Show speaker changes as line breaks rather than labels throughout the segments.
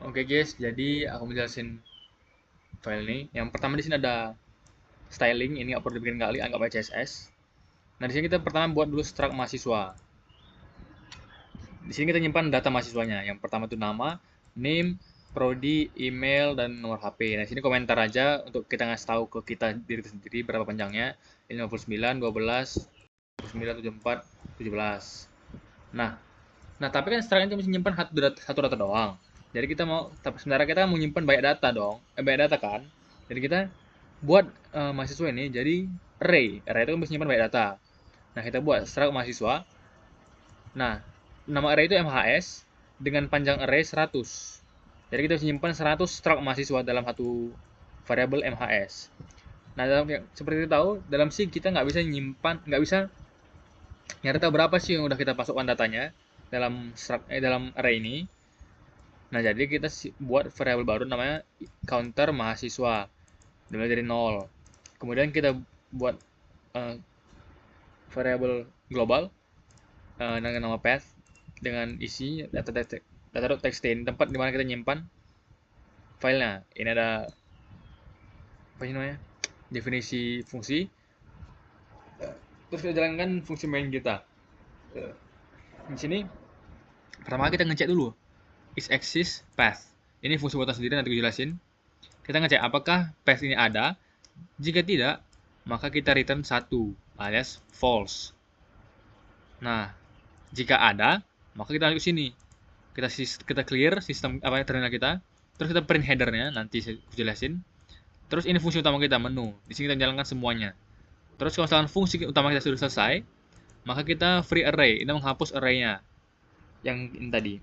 Oke guys, jadi aku menjelasin file ini. Yang pertama di sini ada styling, ini nggak perlu dibikin kali, anggap aja CSS. Nah di sini kita pertama buat dulu struct mahasiswa. Di sini kita nyimpan data mahasiswanya. Yang pertama itu nama, name, prodi, email, dan nomor HP. Nah di sini komentar aja untuk kita ngasih tahu ke kita diri sendiri berapa panjangnya. Ini 59, 12, 29, 74, 17. Nah, tapi kan struct ini cuma nyimpan satu data doang. Jadi kita mau, tapi sebenarnya kita mau nyimpan banyak data dong, banyak data kan. Jadi kita buat mahasiswa ini jadi array. Array itu kan bisa nyimpan banyak data. Nah, kita buat struct mahasiswa. Nah, nama array itu MHS dengan panjang array 100. Jadi kita bisa nyimpan 100 struct mahasiswa dalam satu variabel MHS. Nah, seperti kita tahu, dalam C kita nggak bisa nyimpan, nggak bisa nyari tahu berapa sih yang udah kita masukkan datanya dalam array ini. Nah, jadi kita buat variabel baru namanya counter mahasiswa. Dimulai dari 0. Kemudian kita buat variabel global dengan nama path dengan isi data.txt ini tempat dimana kita nyimpan filenya. Ini ada apa sih namanya? Definisi fungsi. Terus kita jalankan fungsi main kita. Di sini pertama kita ngecek dulu is exist path. Ini fungsi buatan sendiri, nanti gue jelasin. Kita ngecek apakah path ini ada. Jika tidak, maka kita return 1 alias false. Nah, jika ada, maka kita lanjut sini. Kita clear sistem terminal kita. Terus kita print headernya, nanti saya jelasin. Terus ini fungsi utama kita, menu. Di sini kita jalankan semuanya. Terus kalau misalkan fungsi utama kita sudah selesai, maka kita free array. Ini menghapus array-nya yang ini tadi.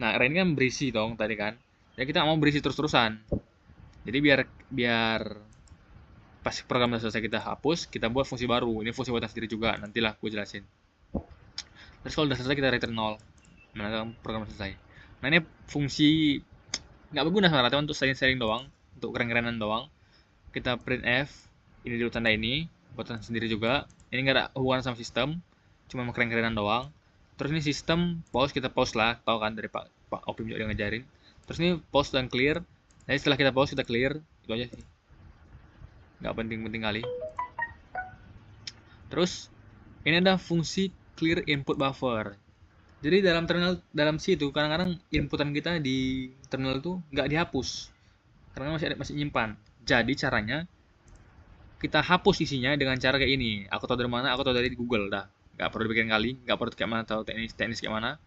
Nah, array ini kan berisi dong tadi kan. Jadi kita mau berisi terus-terusan. Jadi biar pas program selesai kita hapus, kita buat fungsi baru. Ini fungsi buatan sendiri juga, nantilah gue jelasin. Terus kalau udah selesai kita return 0. Mana program selesai. Nah, ini fungsi nggak berguna sebenarnya, untuk sharing doang, untuk keren-kerenan doang. Kita print f, ini dulu tanda ini, buatan sendiri juga. Ini nggak ada hubungan sama sistem, cuma keren-kerenan doang. Terus ini sistem pause, kita pause lah, tahu kan dari Pak Opim juga yang ngajarin. Terus ini pause dan clear. Jadi setelah kita pause kita clear, itu aja sih. Nggak penting-penting kali. Terus ini ada fungsi clear input buffer. Jadi dalam C itu kadang-kadang inputan kita di terminal itu nggak dihapus karena masih nyimpan. Jadi caranya kita hapus isinya dengan cara kayak ini. Aku tahu dari mana? Aku tahu dari Google dah. Nggak perlu dibikin kali, nggak perlu kayak mana tahu teknis kayak mana.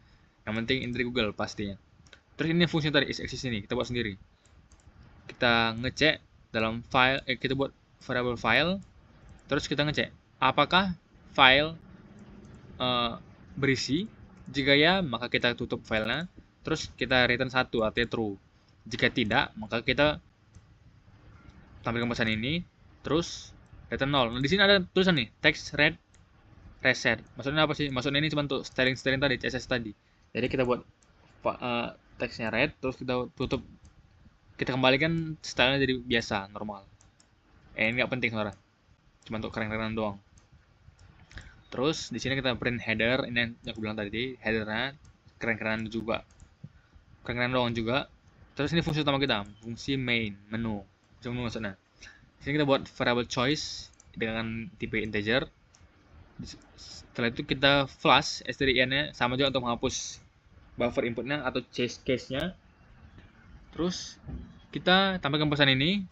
Yang penting ini dari Google pastinya. Terus ini fungsi tadi is exist ini kita buat sendiri. Kita ngecek dalam file, kita buat variable file. Terus kita ngecek apakah file berisi. Jika ya, maka kita tutup filenya. Terus kita return 1 artinya true. Jika tidak, maka kita tampilkan pesan ini. Terus return 0. Nah, di sini ada tulisan nih, text read reset. Maksudnya apa sih? Maksudnya ini cuma untuk styling tadi, CSS tadi. Jadi kita buat teksnya red, terus kita tutup. Kita kembalikan stylenya jadi biasa, normal. Ini nggak penting sebenarnya. Cuma untuk keren-kerenan doang. Terus di sini kita print header, ini yang aku bilang tadi, headernya keren-keren juga, keren-keren doang juga. Terus ini fungsi utama kita, fungsi main, menu maksudnya. Di sini kita buat variable choice dengan tipe integer. Setelah itu kita flush stdin-nya, sama juga untuk menghapus buffer inputnya atau case-nya. Terus kita tampilkan pesan ini.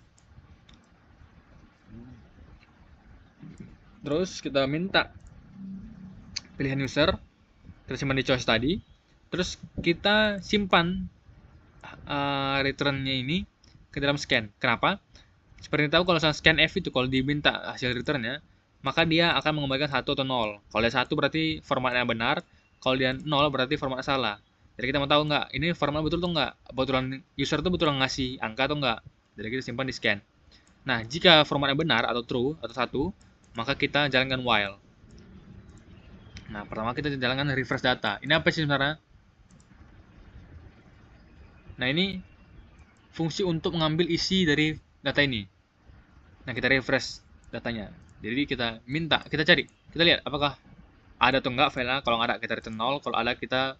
Terus kita minta pilihan user, kita simpan di choice tadi. Terus kita simpan returnnya ini ke dalam scan. Kenapa? Seperti tahu kalau scan F itu kalau diminta hasil returnnya, maka dia akan mengembalikan 1 atau 0. Kalau dia 1 berarti formatnya benar, kalau dia 0 berarti formatnya salah. Jadi kita mau tahu nggak, ini format betul atau nggak, betulan user itu betulan ngasih angka atau nggak. Jadi kita simpan di scan. Nah, jika formatnya benar atau true atau 1, maka kita jalankan while. Nah, pertama kita jalankan refresh data. Ini apa sih sebenarnya? Nah, ini fungsi untuk mengambil isi dari data ini. Nah, kita refresh datanya. Jadi kita cari, kita lihat apakah ada atau enggak filenya. Kalau nggak ada kita return 0, kalau ada kita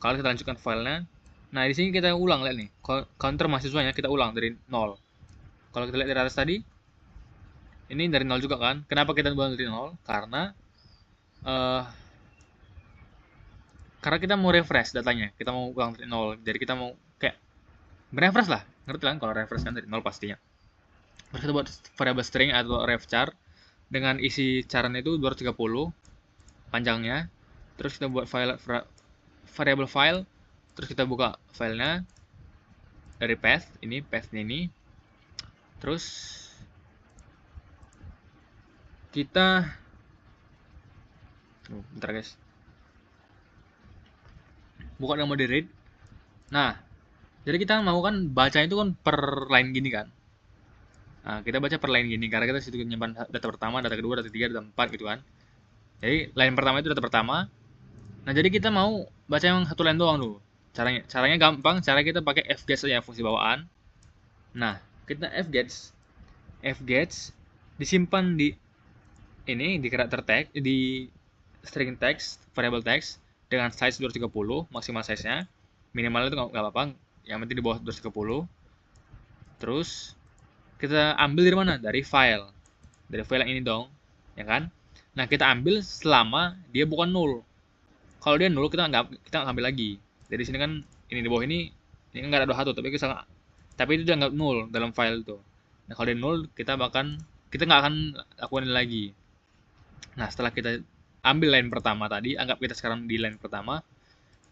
lanjutkan filenya. Nah, di sini kita ulang, lihat nih. Counter mahasiswanya kita ulang dari 0. Kalau kita lihat dari atas tadi, ini dari 0 juga kan. Kenapa kita ulang dari 0? Eh, karena kita mau refresh datanya. Kita mau ulang dari 0. Jadi kita mau kayak refresh lah. Ngerti kan kalau refresh kan dari 0 pastinya. Terus kita buat variable string atau refchar dengan isi char itu 230 panjangnya. Terus kita buat variable file. Terus kita buka filenya dari path ini. Terus kita bentar guys. Buka yang mau di read. Nah, jadi kita mau kan baca itu kan per line gini kan. Nah, kita baca per line gini karena kita situ nyimpan data pertama, data kedua, data ketiga, data 4 gitu kan. Jadi line pertama itu data pertama. Nah, jadi kita mau baca yang satu line doang dulu. Caranya gampang, cara kita pakai fgets aja, fungsi bawaan. Nah, kita fgets disimpan di ini di karakter tag, di string text, variable text dengan size 230, maksimal size-nya. Minimal itu nggak apa-apa, yang penting di bawah 230. Terus kita ambil dari mana? Dari file yang ini dong, ya kan? Nah, kita ambil selama dia bukan null. Kalau dia null, kita ambil lagi. Dari sini kan ini di bawah ini nggak ada 21, tapi itu dianggap null dalam file itu. Nah, kalau dia null, kita nggak akan lakukan ini lagi. Nah, setelah kita ambil line pertama tadi, anggap kita sekarang di line pertama,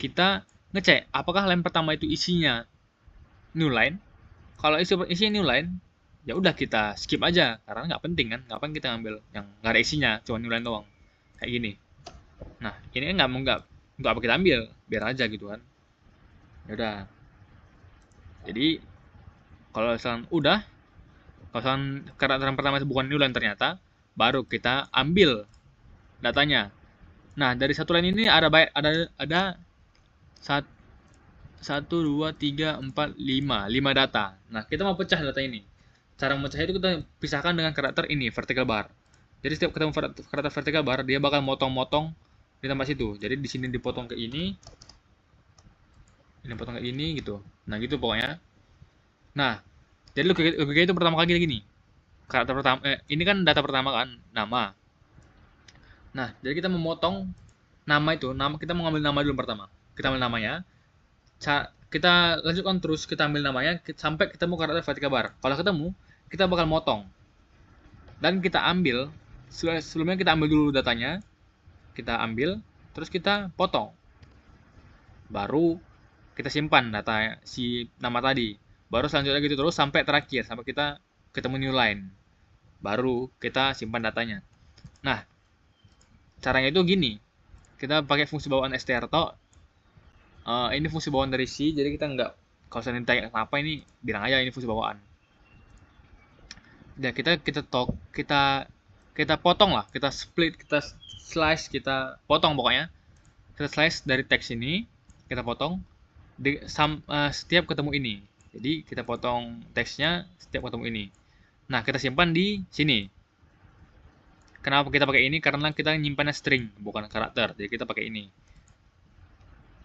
kita ngecek apakah line pertama itu isinya new line. Kalau isinya new line, ya udah kita skip aja karena nggak penting kan. Ngapain kita ngambil yang nggak ada isinya, cuma new line doang kayak gini. Nah, ini kan nggak apa kita ambil, biar aja gitu kan. Ya udah. Jadi kalau misalkan karakter yang pertama itu bukan new line ternyata, baru kita ambil datanya. Nah, dari satu line ini ada 5 data. Nah, kita mau pecah data ini. Cara memecah itu kita pisahkan dengan karakter ini, vertical bar. Jadi setiap ketemu karakter vertical bar, dia bakal motong-motong di tempat situ. Jadi di sini dipotong ke ini potong ke ini gitu. Nah, gitu pokoknya. Nah, jadi logika itu pertama kali gini. Karakter pertama ini kan data pertama kan, nama. Nah, jadi kita memotong nama itu, kita mau ngambil nama dulu pertama. Kita ambil namanya. Kita lanjutkan terus, kita ambil namanya sampai ketemu karakter vertical bar. Kalau ketemu, kita bakal motong. Dan kita ambil, sebelumnya kita ambil dulu datanya. Kita ambil, terus kita potong. Baru kita simpan data si nama tadi. Baru selanjutnya gitu terus sampai terakhir, sampai kita ketemu new line. Baru kita simpan datanya. Nah, caranya itu gini. Kita pakai fungsi bawaan strto. Ini fungsi bawaan dari C, jadi kita nggak, kalau saya ditanya kenapa ini, bilang aja ini fungsi bawaan. Ya, kita potong lah, kita split, kita slice, kita potong pokoknya. Kita slice dari teks ini, kita potong setiap ketemu ini. Jadi kita potong teksnya setiap ketemu ini. Nah, kita simpan di sini. Kenapa kita pakai ini? Karena kita nyimpannya string, bukan karakter. Jadi kita pakai ini.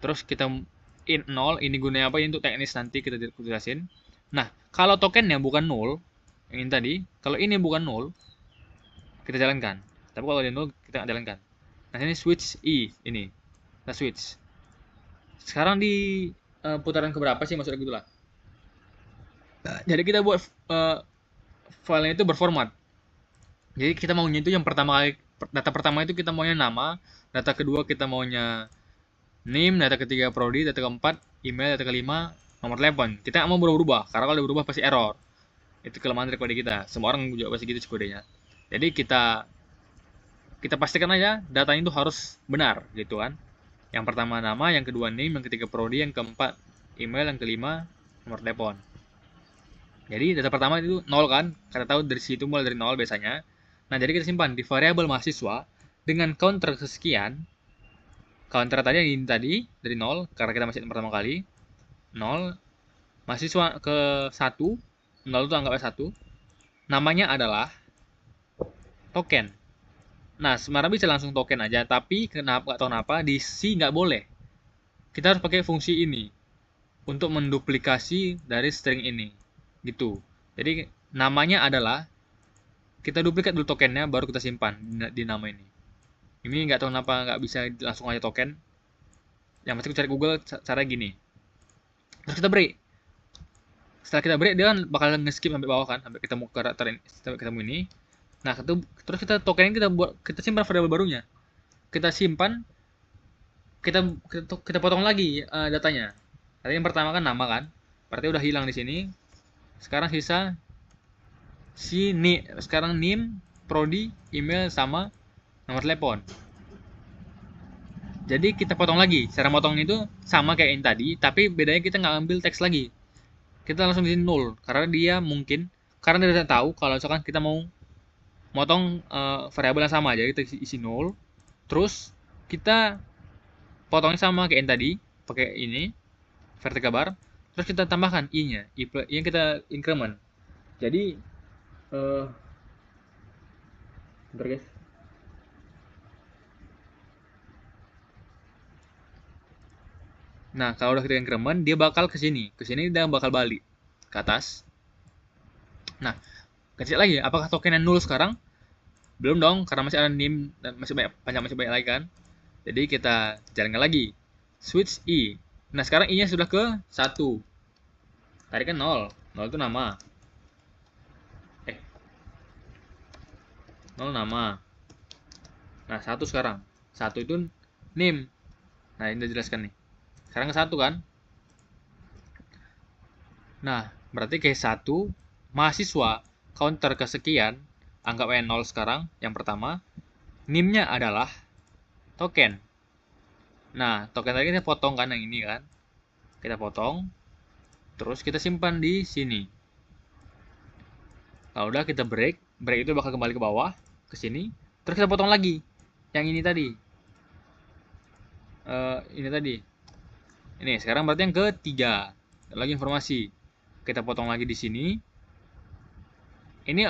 Terus kita int 0, ini gunanya apa? Ini untuk teknis nanti kita jelasin. Nah, kalau tokennya bukan 0, yang ini tadi, kalau ini bukan 0, kita jalankan. Tapi kalau dia 0, kita nggak jalankan. Nah, ini switch I, ini. Kita switch. Sekarang di putaran keberapa sih? Maksudnya gitulah. Jadi kita buat filenya itu berformat. Jadi kita maunya itu yang pertama kali, data pertama itu kita maunya nama, data kedua kita maunya name, data ketiga prodi, data keempat email, data kelima nomor telepon. Kita nggak mau berubah, karena kalau berubah pasti error. Itu kelemahan dari kode kita. Semua orang juga pasti gitu kodenya. Jadi kita pastikan aja datanya itu harus benar gitu kan. Yang pertama nama, yang kedua name, yang ketiga prodi, yang keempat email, yang kelima nomor telepon. Jadi data pertama itu 0 kan, kita tahu dari situ mulai dari 0 biasanya. Nah, jadi kita simpan di variabel mahasiswa dengan counter kesekian. Counter tadi yang ini tadi dari 0 karena kita masih pertama kali. 0 mahasiswa ke 1, 0 itu anggapnya 1. Namanya adalah token. Nah, sebenarnya bisa langsung token aja, tapi nggak tahu kenapa di C nggak boleh. Kita harus pakai fungsi ini. untuk menduplikasi dari string ini. Gitu. Jadi namanya adalah kita duplikat dulu tokennya baru kita simpan di nama ini. Ini nggak tahu kenapa nggak bisa langsung aja token. Yang pasti aku cari Google cara gini. Terus kita break. Setelah kita break dia kan bakal nge-skip sampai bawah kan, sampai ketemu karakter ini, sampai ketemu ini. Nah, terus kita token kita simpan variabel barunya. Kita simpan, kita potong lagi datanya. Tadi yang pertama kan nama kan, berarti udah hilang di sini. Sekarang sisa sekarang name, prodi, email sama nomor telepon. Jadi kita potong lagi. Cara potongnya itu sama kayak yang tadi, tapi bedanya kita nggak ambil teks lagi. Kita langsung di sini null karena dia tidak tahu kalau misalkan kita mau motong variabel yang sama aja, kita isi null. Terus kita potongnya sama kayak yang tadi, pakai ini vertical bar. Terus kita tambahkan i-nya, yang kita increment. Jadi bentar guys. Nah, kalau udah kita increment, dia bakal ke sini dia bakal balik ke atas. Nah, kecil lagi, apakah tokennya null sekarang? Belum dong, karena masih ada nim dan masih banyak lagi kan. Jadi kita jalankan lagi. Switch i. Nah, sekarang i-nya sudah ke 1. Tadi kan 0. 0 itu nama. 0 nama. Nah, 1 sekarang. 1 itu nim. Nah, ini udah jelaskan nih. Sekarang ke 1 kan? Nah, berarti ke 1 mahasiswa counter kesekian, anggap aja 0 sekarang, yang pertama. Nim-nya adalah token. Nah, token tadi kita potong kan yang ini kan. Kita potong. Terus kita simpan di sini. Kalau udah kita break itu bakal kembali ke bawah, ke sini. Terus kita potong lagi. Yang ini tadi. Ini tadi. Ini sekarang berarti yang ketiga. Lagi informasi. Kita potong lagi di sini. Ini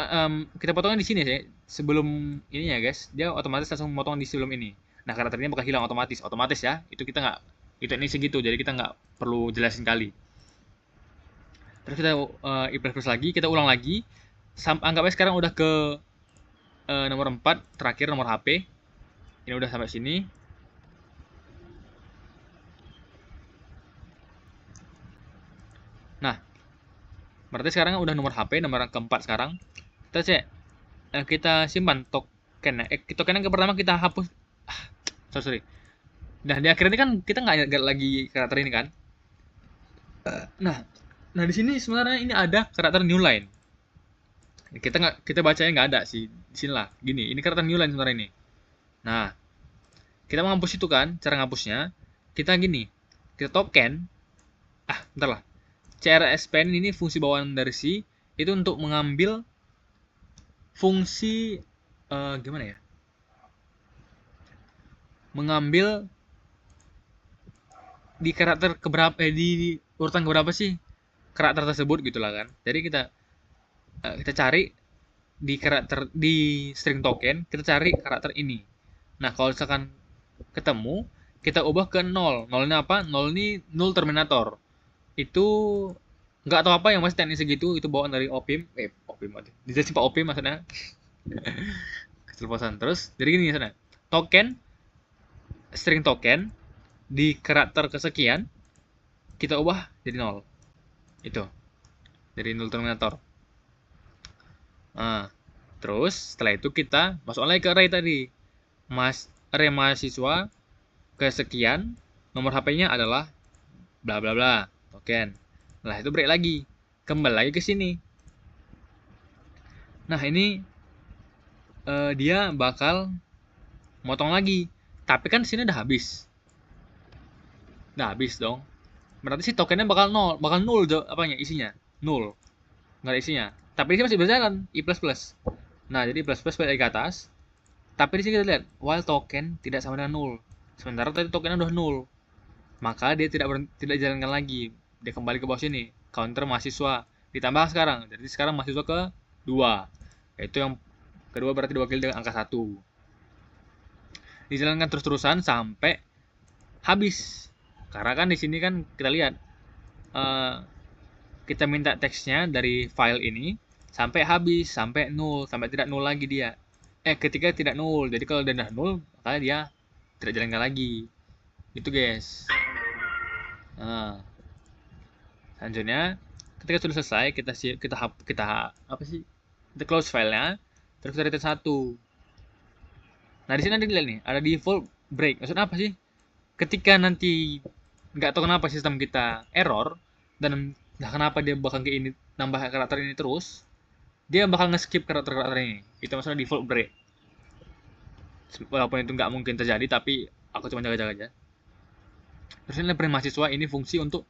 kita potongnya di sini sih. Sebelum ini ya guys, dia otomatis langsung potong di sebelum ini. Nah, karakternya bakal hilang otomatis ya. Itu kita nggak, itu ini segitu. Jadi kita nggak perlu jelasin kali. Terus kita i++ lagi, kita ulang lagi. Anggapnya sekarang udah ke nomor 4, terakhir nomor HP. Ini udah sampai sini. Nah, berarti sekarang udah nomor HP, nomor keempat sekarang. Kita cek, kita simpan tokennya. Token yang pertama kita hapus. Sorry. Nah, di akhir ini kan kita nggak lagi karakter ini kan. Nah di sini sebenarnya ini ada karakter new line. Kita bacanya nggak ada sih di sini lah. Gini, ini karakter new line sebenarnya ini. Nah, kita menghapus itu kan, cara ngapusnya kita gini, kita token. Bentar lah. CRSPN ini fungsi bawaan dari C itu untuk mengambil fungsi gimana ya? Mengambil di karakter keberapa di urutan keberapa sih karakter tersebut gitulah kan. Jadi kita cari di string token, kita cari karakter ini. Nah, kalau misalkan ketemu, kita ubah ke 0. 0-nya apa? 0 ini null terminator. Itu nggak tahu apa yang masih teknik segitu, itu bawaan dari OPIM. Dijelasin Pak OPIM maksudnya. Keceplosan terus. Jadi gini misalnya, string token di karakter kesekian kita ubah jadi 0. Itu. Dari null terminator. Nah, terus setelah itu kita masuk lagi ke array tadi. Array mahasiswa kesekian, nomor HP-nya adalah bla bla bla, token. Nah, itu break lagi. Kembali lagi ke sini. Nah, ini dia bakal motong lagi. Tapi kan sini udah habis. Udah habis dong. Berarti sih tokennya bakal null apanya isinya. Null. Nggak ada isinya. Tapi ini masih berjalan i++. Nah, jadi plus balik ke atas. Tapi di sini kita lihat while token tidak sama dengan null. Sementara tadi tokennya udah null. Maka dia tidak dijalankan lagi. Dia kembali ke bawah sini. Counter mahasiswa ditambah sekarang. Jadi sekarang mahasiswa ke 2. Yaitu yang kedua berarti diwakili dengan angka 1. Dijalankan terus-terusan sampai habis. Karena kan di sini kan kita lihat eh, kita minta teksnya dari file ini sampai habis, sampai nol, sampai tidak nol lagi dia. Ketika tidak nol. Jadi kalau dia udah nol, maka dia tidak jalankan lagi. Itu guys. Nah, selanjutnya ketika sudah selesai kita apa sih? Kita close filenya, terus kita return 1. Nah, di sini ada dilihat nih, ada default break. Maksudnya apa sih? Ketika nanti nggak tahu kenapa sistem kita error dan nah kenapa dia bakal kayak ini nambah karakter ini terus, dia bakal nge-skip karakter-karakter ini. Itu maksudnya default break. Walaupun itu nggak mungkin terjadi, tapi aku cuma jaga-jaga aja. Terus ini print mahasiswa, ini fungsi untuk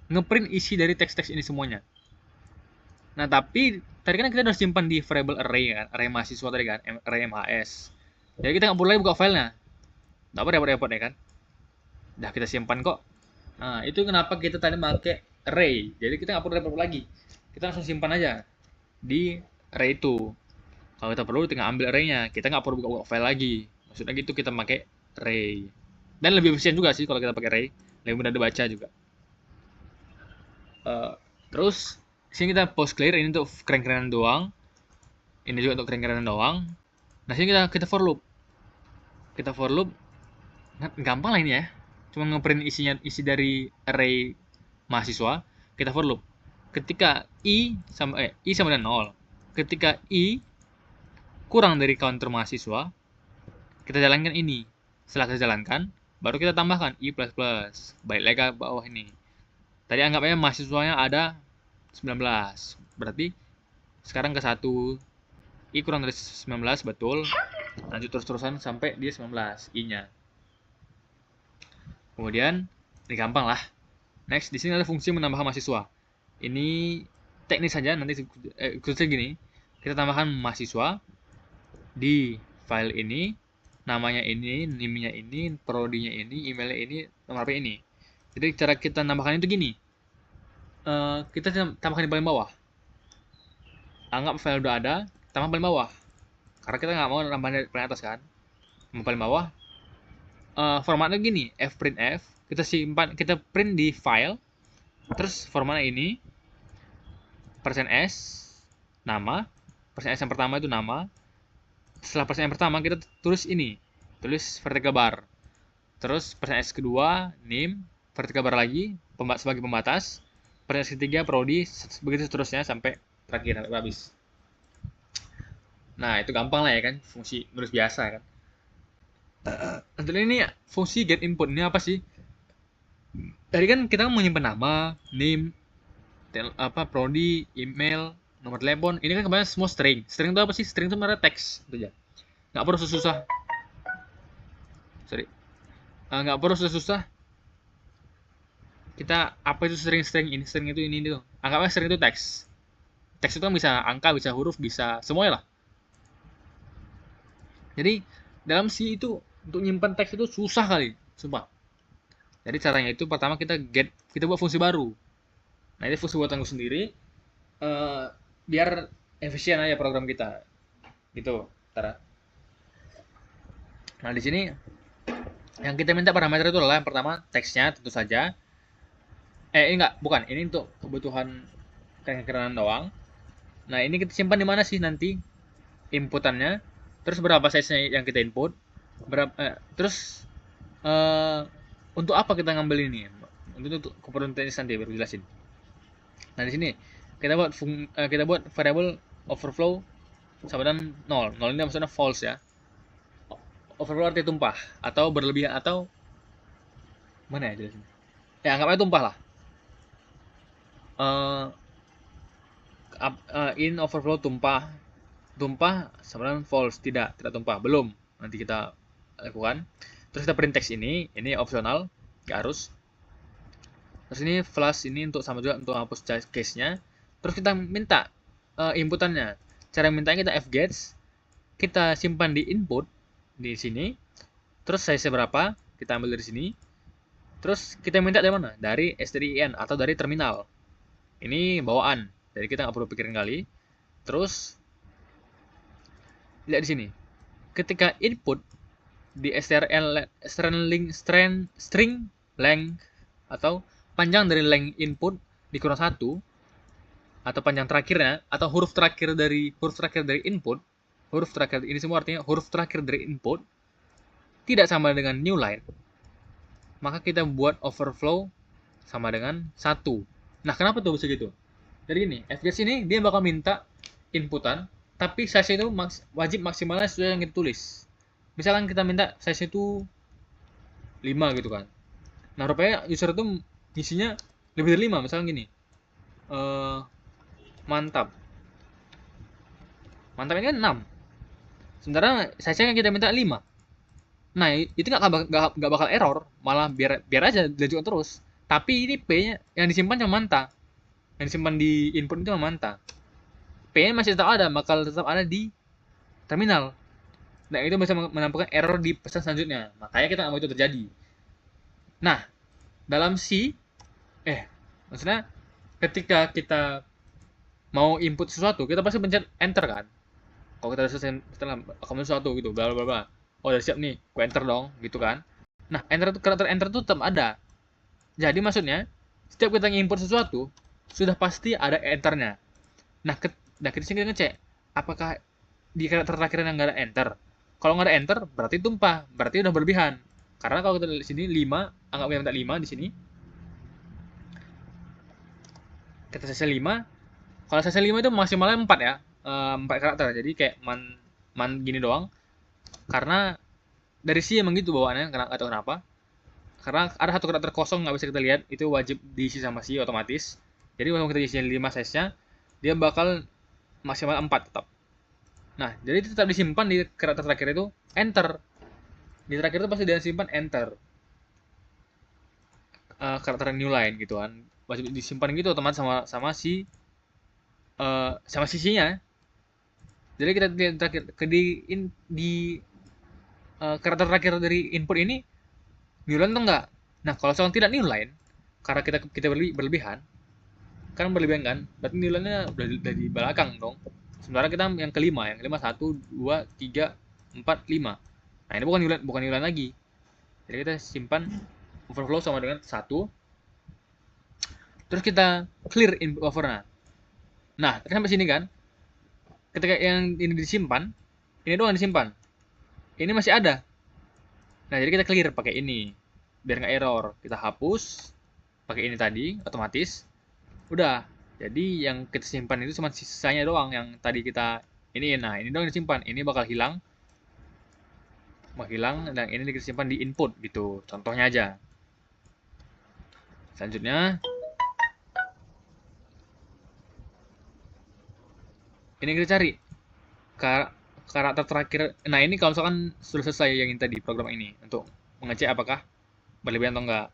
ngeprint isi dari teks-teks ini semuanya. Nah, tapi tadi kan kita udah simpan di variable array kan, array mahasiswa tadi kan, array MHS. Jadi kita nggak perlu lagi buka filenya. Nggak apa repot-repot ya kan. Udah kita simpan kok. Nah, itu kenapa kita tadi pakai array. Jadi kita nggak perlu repot lagi. Kita langsung simpan aja di array itu. Kalau kita perlu tinggal ambil array-nya. Kita nggak perlu buka file lagi. Maksudnya gitu kita pakai array. Dan lebih efisien juga sih kalau kita pakai array. Lebih mudah dibaca juga. Terus sini kita post clear, ini untuk keren-kerenan doang. Ini juga untuk keren-kerenan doang. Nah, sini kita for loop. Kita for loop. Nah, gampang lah ini ya. Cuma ngeprint isi dari array mahasiswa. Kita for loop. Ketika i sama dengan 0. Ketika i kurang dari counter mahasiswa, kita jalankan ini. Setelah kita jalankan, baru kita tambahkan i++. Balik lagi ke bawah ini. Tadi anggapnya mahasiswanya ada 19. Berarti sekarang ke 1. I kurang dari 19, betul. Lanjut terus-terusan sampai dia 19 i-nya. Kemudian ini gampang lah. Next, di sini ada fungsi menambahkan mahasiswa. Ini teknis saja, nanti khususnya gini. Kita tambahkan mahasiswa di file ini, namanya ini, NIM-nya ini, prodinya ini, emailnya ini, nomor HP ini. Jadi cara kita nambahkan itu gini. Kita tambahkan di paling bawah. Anggap file udah ada, tambah paling bawah. Karena kita nggak mau nambah di paling atas kan. Paling bawah. Formatnya gini, fprintf. Kita simpan, kita print di file. Terus formatnya ini %s nama. %s yang pertama itu nama. Setelah % yang pertama kita tulis ini. Tulis vertical bar. Terus %s kedua nim, vertical bar lagi sebagai pembatas. %s ketiga prodi, begitu seterusnya sampai terakhir sampai habis. Nah, itu gampang lah ya kan, fungsi nulis biasa kan. Nanti ini fungsi get input ini apa sih? Tadi kan kita menyimpan nama, name, prodi, email, nomor telepon. Ini kan kebanyakan semua string. String itu apa sih? String itu sebenarnya teks, itu aja. Nggak perlu susah. Nggak perlu susah. Kita apa itu string ini, string itu ini tuh. Anggapnya string itu teks. Teks itu kan bisa angka, bisa huruf, bisa semuanya lah. Jadi dalam C itu untuk nyimpan teks itu susah kali, sumpah. Jadi caranya itu pertama kita buat fungsi baru. Nah, ini fungsi buatanku sendiri. Biar efisien aja program kita. Gitu, Tara. Nah, di sini yang kita minta parameter itu adalah yang pertama teksnya tentu saja. Ini enggak, bukan. Ini untuk kebutuhan kerenan doang. Nah, ini kita simpan di mana sih nanti inputannya? Terus berapa size-nya yang kita input? Terus untuk apa kita ngambil ini? Untuk keperluan teknis nanti baru jelasin. Nah, di sini kita buat variable overflow sama dengan 0. 0 ini maksudnya false ya. Overflow artinya tumpah atau berlebihan atau mana ya jelasin? Ya, anggap aja tumpah lah. In overflow tumpah sama dengan false, tidak tumpah, belum, nanti kita lakukan. Terus kita print text ini opsional, nggak harus. Terus ini flash ini untuk sama juga untuk hapus case-nya. Terus kita minta inputannya. Cara mintanya kita fgets, kita simpan di input di sini. Terus size berapa kita ambil dari sini. Terus kita minta dari mana? Dari stdin atau dari terminal. Ini bawaan, jadi kita nggak perlu pikirin kali. Terus lihat di sini. Ketika input di string length atau panjang dari length input dikurang 1 atau panjang terakhirnya atau huruf terakhir dari input, huruf terakhir ini semua artinya huruf terakhir dari input tidak sama dengan new line, maka kita buat overflow sama dengan 1. Nah, kenapa tuh bisa gitu? Dari ini, FGS ini dia bakal minta inputan, tapi size itu wajib maksimalnya sesuai yang kita tulis. Misalkan kita minta size itu 5 gitu kan. Nah, rupanya user itu isinya lebih dari 5, misalkan gini. Mantap. Mantap ini kan 6. Sementara size-nya kita minta 5. Nah, itu nggak bakal error, malah biar aja dilanjutkan terus. Tapi ini P-nya yang disimpan cuma manta. Yang disimpan di input itu cuma manta. P-nya masih tetap ada, bakal tetap ada di terminal. Nah, itu bisa menampilkan error di pesan selanjutnya. Makanya kita nggak mau itu terjadi. Nah, dalam C, maksudnya ketika kita mau input sesuatu, kita pasti pencet enter kan. Kalau kita selesai setelah akan sesuatu gitu, bla bla bla. Oh, udah siap nih, gue enter dong, gitu kan. Nah, karakter enter itu tetap ada. Jadi maksudnya, setiap kita input sesuatu, sudah pasti ada enternya. Nah, kita sini kita ngecek, apakah di karakter terakhir yang nggak ada enter? Kalau nggak ada enter, berarti tumpah, berarti udah berlebihan. Karena kalau kita lihat di sini 5, anggap kita minta 5 di sini. Kita selesai 5. Kalau selesai 5 itu maksimalnya 4 ya. 4 karakter. Jadi kayak man gini doang. Karena dari sini emang gitu bawaannya, karena nggak tahu kenapa. Karena ada satu karakter kosong nggak bisa kita lihat, itu wajib diisi sama si otomatis. Jadi kalau kita isi 5 size-nya, dia bakal maksimal 4 tetap. Nah, jadi itu tetap disimpan di karakter terakhir itu enter. Di terakhir itu pasti dia simpan enter. Karakter new line gitu kan. Wajib disimpan gitu otomatis sama sisinya. Jadi kita lihat terakhir di karakter terakhir dari input ini new line atau enggak. Nah, kalau soal tidak new line, karena kita berlebihan kan, berarti new line-nya udah di belakang dong. Sementara kita yang kelima 1, 2, 3, 4, 5. Nah, ini bukan new line lagi. Jadi kita simpan overflow sama dengan 1. Terus kita clear input buffer-nya. Nah, sampai sini kan, ketika yang ini disimpan, ini doang disimpan. Ini masih ada. Nah, jadi kita clear pakai ini. Biar nggak error. Kita hapus. Pakai ini tadi, otomatis. Udah. Jadi yang kita simpan itu cuma sisanya doang. Yang tadi kita ini. Nah, ini doang disimpan. Ini bakal hilang. Dan ini disimpan di input gitu. Contohnya aja. Selanjutnya, ini kita cari karakter terakhir. Nah, ini kalau misalkan sudah selesai yang ini tadi, program ini untuk mengecek apakah berlebihan atau enggak.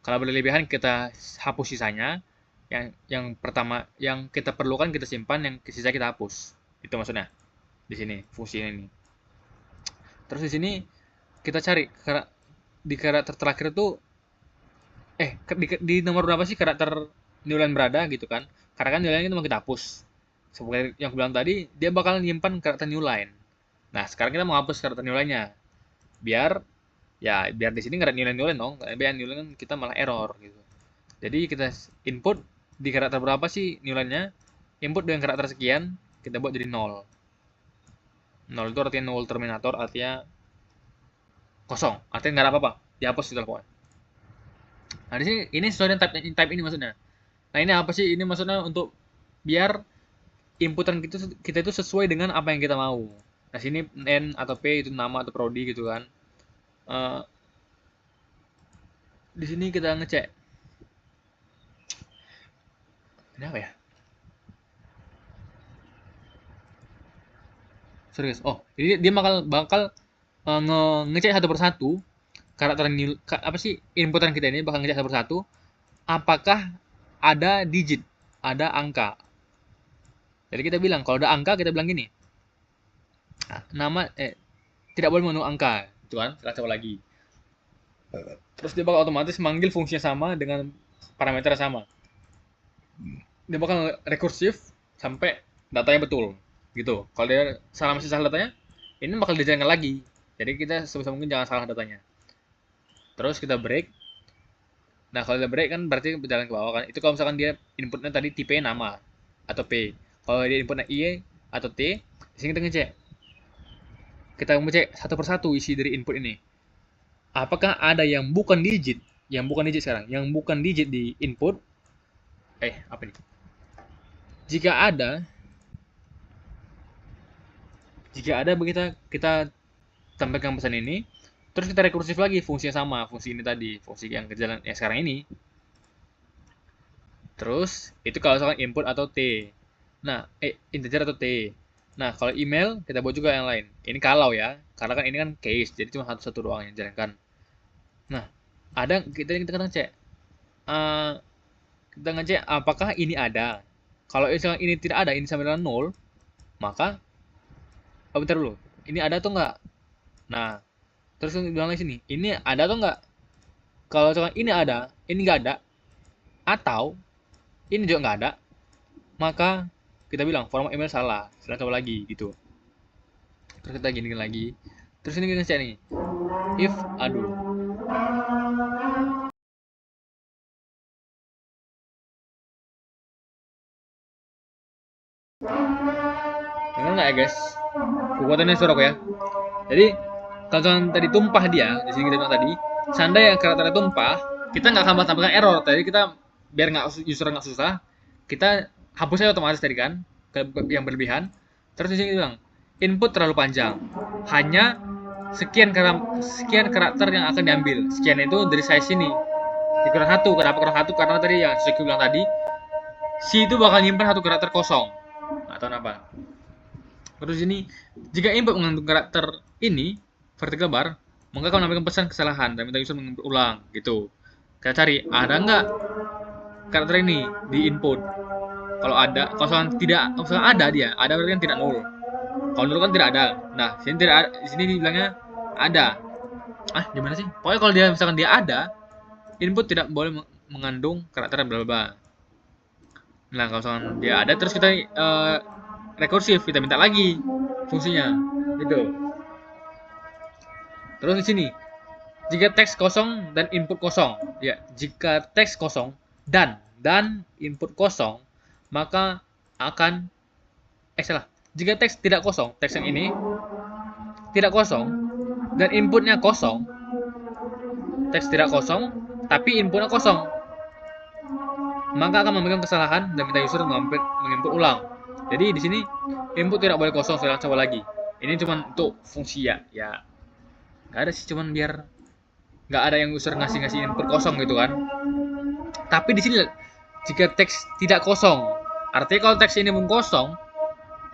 Kalau berlebihan kita hapus sisanya. Yang pertama yang kita perlukan kita simpan, yang sisa kita hapus. Itu maksudnya di sini fungsi ini. Terus di sini kita cari di karakter terakhir itu di nomor berapa sih karakter new line berada gitu kan. Karena kan new line itu mau kita hapus. Seperti yang aku bilang tadi, dia bakal nyimpan karakter new line. Nah, sekarang kita mau hapus karakter new line-nya. Biar di sini nggak ada new line dong. Biar new line kita malah error gitu. Jadi kita input di karakter berapa sih new line-nya? Input dengan karakter sekian, kita buat jadi 0. 0 itu artinya null terminator, artinya kosong. Artinya nggak ada apa-apa. Dihapus gitu pokoknya. Nah, di sini ini sesuai dengan type ini maksudnya. Nah, ini apa sih? Ini maksudnya untuk biar inputan kita itu sesuai dengan apa yang kita mau. Nah, sini N atau P itu nama atau prodi gitu kan. Di sini kita ngecek. Kenapa ya? Serius. Oh, ini dia bakal ngecek satu persatu karakter apa sih inputan kita ini, bakal ngecek satu persatu apakah ada digit, ada angka. Jadi kita bilang kalau ada angka, kita bilang gini. Nama tidak boleh mengandung angka, itu kan. Kita coba lagi. Terus dia bakal otomatis manggil fungsinya sama dengan parameter sama. Dia bakal rekursif sampai datanya betul gitu. Kalau dia masih salah datanya, ini bakal dijalankan lagi. Jadi kita sebisa mungkin jangan salah datanya. Terus kita break. Nah, kalau dia break kan berarti berjalan ke bawah kan. Itu kalau misalkan dia inputnya tadi tipe nama atau P. Kalau dia inputnya I atau T, di sini kita ngecek. Kita ngecek satu persatu isi dari input ini. Apakah ada yang bukan digit? Yang bukan digit sekarang, yang bukan digit di input. Apa nih? Jika ada kita tampilkan pesan ini, terus kita rekursif lagi fungsinya sama, fungsi ini tadi, fungsi yang kejalan yang sekarang ini. Terus itu kalau misalkan input atau T. Nah, integer atau T. Nah, kalau email kita buat juga yang lain. Ini kalau ya, karena kan ini kan case, jadi cuma satu doang yang jalankan. Nah, kita ngecek. Kita ngecek apakah ini ada. Kalau misalkan ini tidak ada, ini sama dengan 0, maka bentar dulu. Ini ada atau enggak? Nah, terus bilang lagi sini, ini ada atau enggak? Kalau misalkan ini ada, ini enggak ada, atau ini juga enggak ada, maka kita bilang format email salah, silahkan coba lagi gitu. Terus kita gini lagi. Terus ini kita cek nih, if dengar nggak ya guys? Kekuatannya suara ya. Jadi kalau tadi tumpah dia, di sini kita bilang tadi, seandainya karakternya tumpah, kita nggak akan tambahkan error. Tadi kita biar user nggak susah, kita hapus aja otomatis tadi kan, yang berlebihan. Terus di sini kita bilang input terlalu panjang, hanya sekian karakter yang akan diambil. Sekian itu dari size ini. Dikurang satu. Kenapa kurang satu? Karena tadi yang saya bilang tadi, si itu bakal nyimpan satu karakter kosong. Atau apa? Terus ini, jika input mengandung karakter ini, vertical bar, maka akan menampilkan pesan kesalahan dan minta user menginput ulang, gitu. Kita cari, ada nggak karakter ini di input? Kalau ada, kalau misalkan ada dia, ada berarti kan tidak nol. Kalau nol kan tidak ada. Nah, sini tidak ada, di sini dibilangnya ada. Gimana sih? Pokoknya kalau dia misalkan dia ada, input tidak boleh mengandung karakter bla bla bla. Nah, kalau misalkan dia ada, terus kita rekursif, kita minta lagi fungsinya, gitu. Terus di sini, jika teks kosong dan input kosong, ya, jika teks kosong dan input kosong, maka akan salah. Jika teks tidak kosong, teks yang ini tidak kosong dan inputnya kosong, teks tidak kosong tapi inputnya kosong, maka akan memberikan kesalahan dan minta user menginput ulang. Jadi di sini input tidak boleh kosong, saya coba lagi. Ini cuma untuk fungsi ya nggak ada sih, cuman biar nggak ada yang user ngasih input kosong gitu kan. Tapi di sini jika teks tidak kosong, artinya kalau teks ini pun kosong,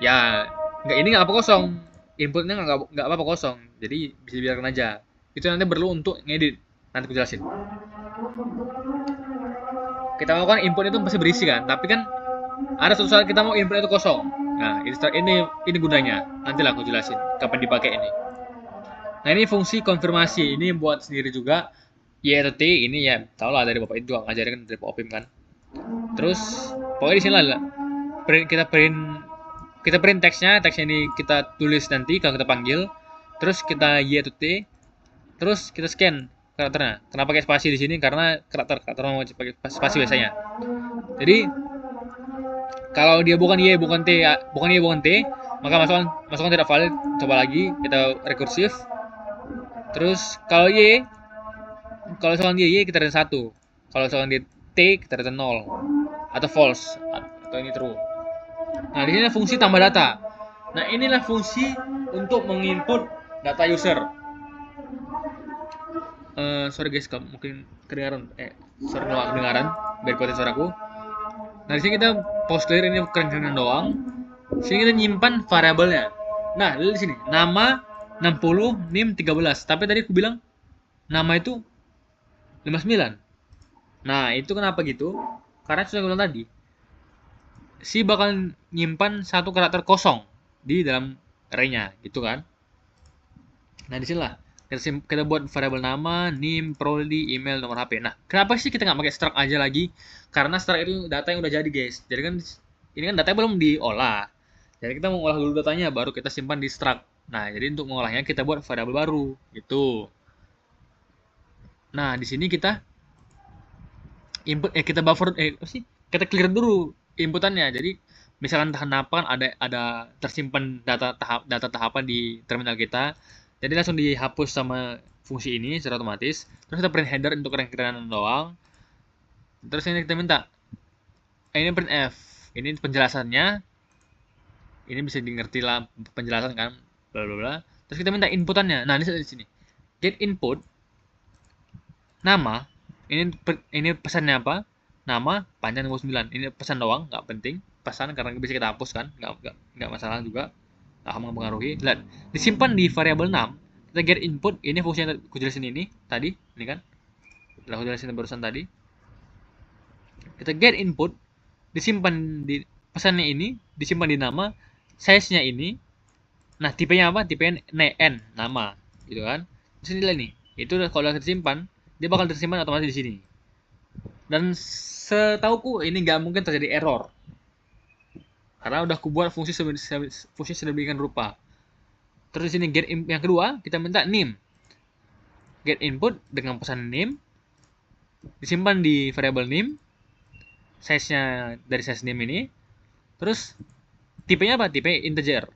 ya ini nggak apa kosong, inputnya nggak apa kosong, jadi bisa dibiarkan aja. Itu nanti perlu untuk ngedit, nanti aku jelasin. Kita mau kan input itu pasti berisi kan, tapi kan ada suatu saat kita mau input itu kosong. Nah, ini gunanya. Nantilah aku jelasin kapan dipakai ini. Nah, ini fungsi konfirmasi. Ini buat sendiri juga. Y atau T ini ya, tau lah dari Bapak itu juga ngajarin dari Pak Opim kan. Terus pokoknya di sini lah kita print teksnya ini kita tulis nanti kalau kita panggil. Terus kita Y atau T. Terus kita scan karakternya. Kenapa pakai spasi di sini? Karena karakter mau pakai spasi biasanya. Jadi kalau dia bukan Y, bukan T, maka masukkan tidak valid. Coba lagi, kita rekursif. Terus kalau misalkan Y kita return 1. Kalau misalkan dia T, kita return 0 atau false atau ini true. Nah, di sini fungsi tambah data. Nah, inilah fungsi untuk menginput data user. Sorry guys, mungkin kedengaran biar kuatin suaraku. Nah, di sini kita post clear ini keren-kerenan doang. Sini kita nyimpan variabelnya. Nah, di sini nama 60, nim 13. Tapi tadi aku bilang nama itu 59. Nah, itu kenapa gitu? Karena sudah bilang tadi, si bakal nyimpan satu karakter kosong di dalam array-nya, gitu kan? Nah, disinilah kita buat variabel nama, nim, prodi, email, nomor HP. Nah, kenapa sih kita nggak pakai struct aja lagi? Karena struct itu data yang udah jadi, guys. Jadi kan ini kan datanya belum diolah. Jadi kita mau olah dulu datanya, baru kita simpan di struct. Nah, jadi untuk mengolahnya kita buat variabel baru, gitu. Nah, di sini kita input kita buffer apa sih? Kita clear dulu inputannya. Jadi misalkan tahapan ada tersimpan data tahapan di terminal kita. Jadi langsung dihapus sama fungsi ini secara otomatis. Terus kita print header untuk keren-kerenan doang. Terus ini kita minta ini printf. Ini penjelasannya. Ini bisa dimengerti lah penjelasan kan, bla bla bla. Terus kita minta inputannya. Nah, ini di sini. Get input nama. Ini pesannya apa? Nama panjang 29. Ini pesan doang, nggak penting. Pesan karena bisa kita hapus kan, nggak masalah juga. Nggak mempengaruhi. Lihat, disimpan di variabel 6. Kita get input. Ini fungsi yang aku jelasin ini tadi, ini kan. Setelah aku jelasin barusan tadi. Kita get input, disimpan di pesannya ini, disimpan di nama, size-nya ini. Nah, tipenya apa? Tipenya n, nama, gitu kan. Terus nilai nih. Itu kalau udah tersimpan, dia bakal tersimpan otomatis di sini. Dan setauku ini nggak mungkin terjadi error. Karena udah aku buat fungsi sedemikian rupa. Terus di sini get yang kedua, kita minta name. Get input dengan pesan name, disimpan di variabel name, size-nya dari size name ini. Terus tipenya apa? Tipe integer.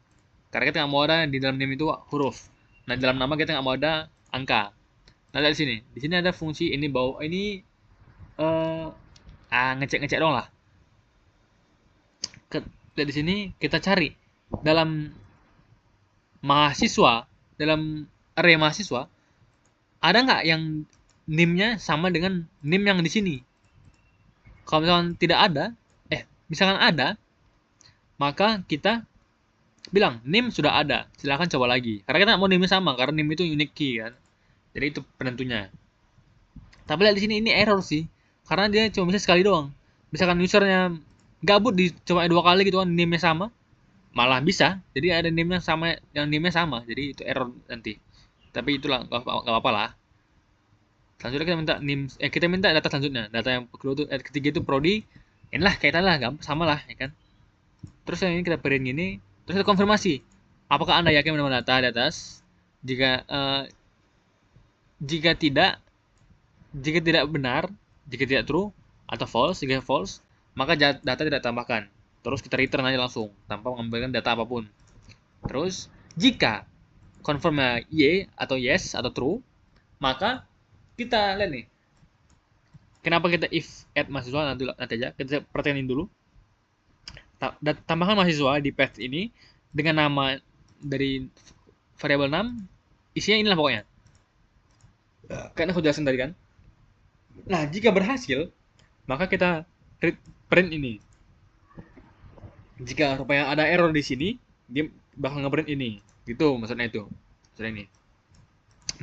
Karena kita nggak mau ada di dalam name itu huruf. Nah, di dalam nama kita nggak mau ada angka. Nah, lihat di sini. Di sini ada fungsi ini ngecek dong lah. Lihat di sini kita cari dalam mahasiswa, dalam array mahasiswa, ada nggak yang name-nya sama dengan name yang di sini? Kalau misalkan tidak ada, misalkan ada, maka kita bilang name sudah ada, silahkan coba lagi. Karena kita nggak mau name sama, karena name itu unique key kan. Jadi itu penentunya. Tapi lihat di sini ini error sih, karena dia cuma bisa sekali doang. Misalkan usernya gabut dicoba 2 kali gitu kan, name-nya sama, malah bisa. Jadi ada name-nya sama, yang name-nya sama. Jadi itu error nanti. Tapi itulah nggak apa-apa lah. Selanjutnya kita minta name, kita minta data selanjutnya. Data yang kedua tuh, ketiga itu prodi. Inilah kaitan lah, sama lah, ya kan. Terus yang ini kita print gini. Terus kita konfirmasi. Apakah Anda yakin menemukan data di atas? Jika tidak benar, jika tidak true atau false, jika false, maka data tidak tambahkan. Terus kita return aja langsung tanpa mengambilkan data apapun. Terus jika confirmnya y atau yes atau true, maka kita lihat nih. Kenapa kita if add mahasiswa nanti aja. Kita perhatikan dulu. Tambahkan mahasiswa di path ini dengan nama dari variabel 6, isinya inilah pokoknya. Karena aku jelasin tadi kan. Nah, jika berhasil, maka kita print ini. Jika rupanya ada error di sini, dia bakal nge-print ini. Gitu maksudnya itu. Maksudnya ini.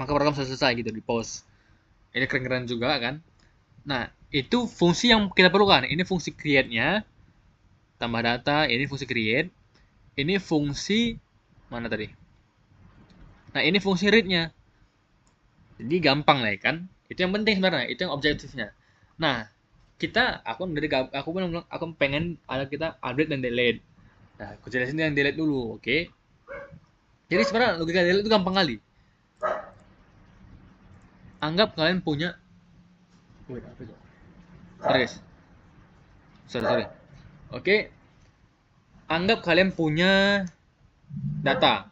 Maka program selesai gitu di pause. Ini keren-keren juga kan. Nah, itu fungsi yang kita perlukan. Ini fungsi create-nya. Tambah data, ini fungsi create. Ini fungsi mana tadi? Nah, ini fungsi read-nya. Jadi gampang lah ya kan. Itu yang penting sebenarnya, itu yang objektifnya. Nah, aku pengen ada kita update dan delete. Nah, aku jelasin yang delete dulu, oke? Jadi sebenarnya logika delete itu gampang kali. Anggap kalian punya apa itu? Sorry guys. Sorry. Oke. Anggap kalian punya data.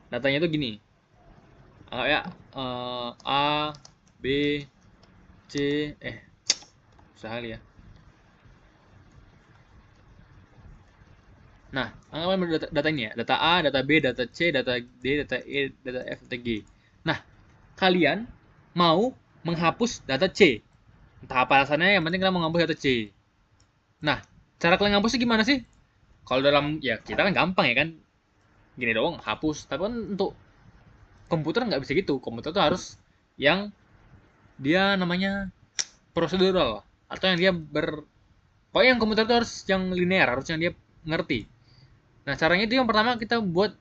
Datanya itu gini. Anggap ya A, B, C, susah kali ya. Nah, anggap data ini ya. Data A, data B, data C, data D, data E, data F, data G. Nah, kalian mau menghapus data C. Entah apa alasannya, yang penting kalian mau menghapus data C. Nah, cara kalian menghapusnya gimana sih? Kalau dalam, ya kita kan gampang ya kan. Gini doang, hapus. Tapi kan untuk komputer nggak bisa gitu. Komputer tuh harus yang dia namanya prosedural. Atau yang dia pokoknya yang komputer tuh harus yang linear. Harus yang dia ngerti. Nah, caranya itu yang pertama kita buat.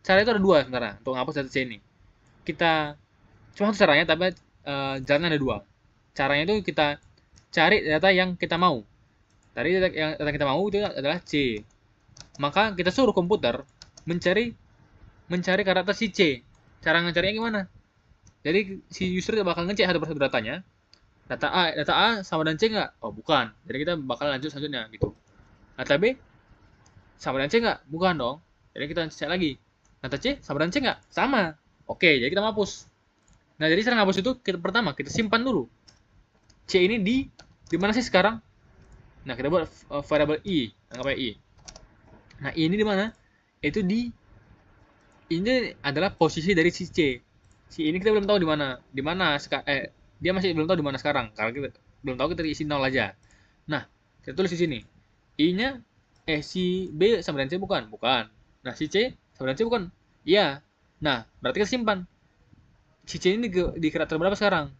Cara itu ada 2 sebenarnya untuk menghapus data C ini. Kita cuma satu caranya, tapi jalannya ada 2. Caranya itu kita cari data yang kita mau. Tadi data yang kita mau itu adalah C. Maka kita suruh komputer mencari karakter si C. Cara ngecarinya gimana? Jadi si user bakal ngecek satu persatu datanya. data A sama dengan C nggak? Oh bukan, jadi kita bakal lanjut selanjutnya gitu. Data B sama dengan C nggak? Bukan dong, jadi kita cek lagi. Data C sama dengan C nggak? Sama. Oke, jadi kita hapus. Nah, jadi sekarang hapus itu pertama kita simpan dulu. C ini di mana sih sekarang? Nah, kita buat variable i, anggap aja i. Nah, ini di mana? Itu ini adalah posisi dari si C. Si ini kita belum tahu di mana. Dia masih belum tahu di mana sekarang karena kita belum tahu, kita isi 0 aja. Nah, kita tulis di sini. I-nya si B sama dengan C bukan? Bukan. Nah, si C sama dengan C bukan? Iya. Nah, berarti kita simpan. Si C ini di karakter berapa sekarang?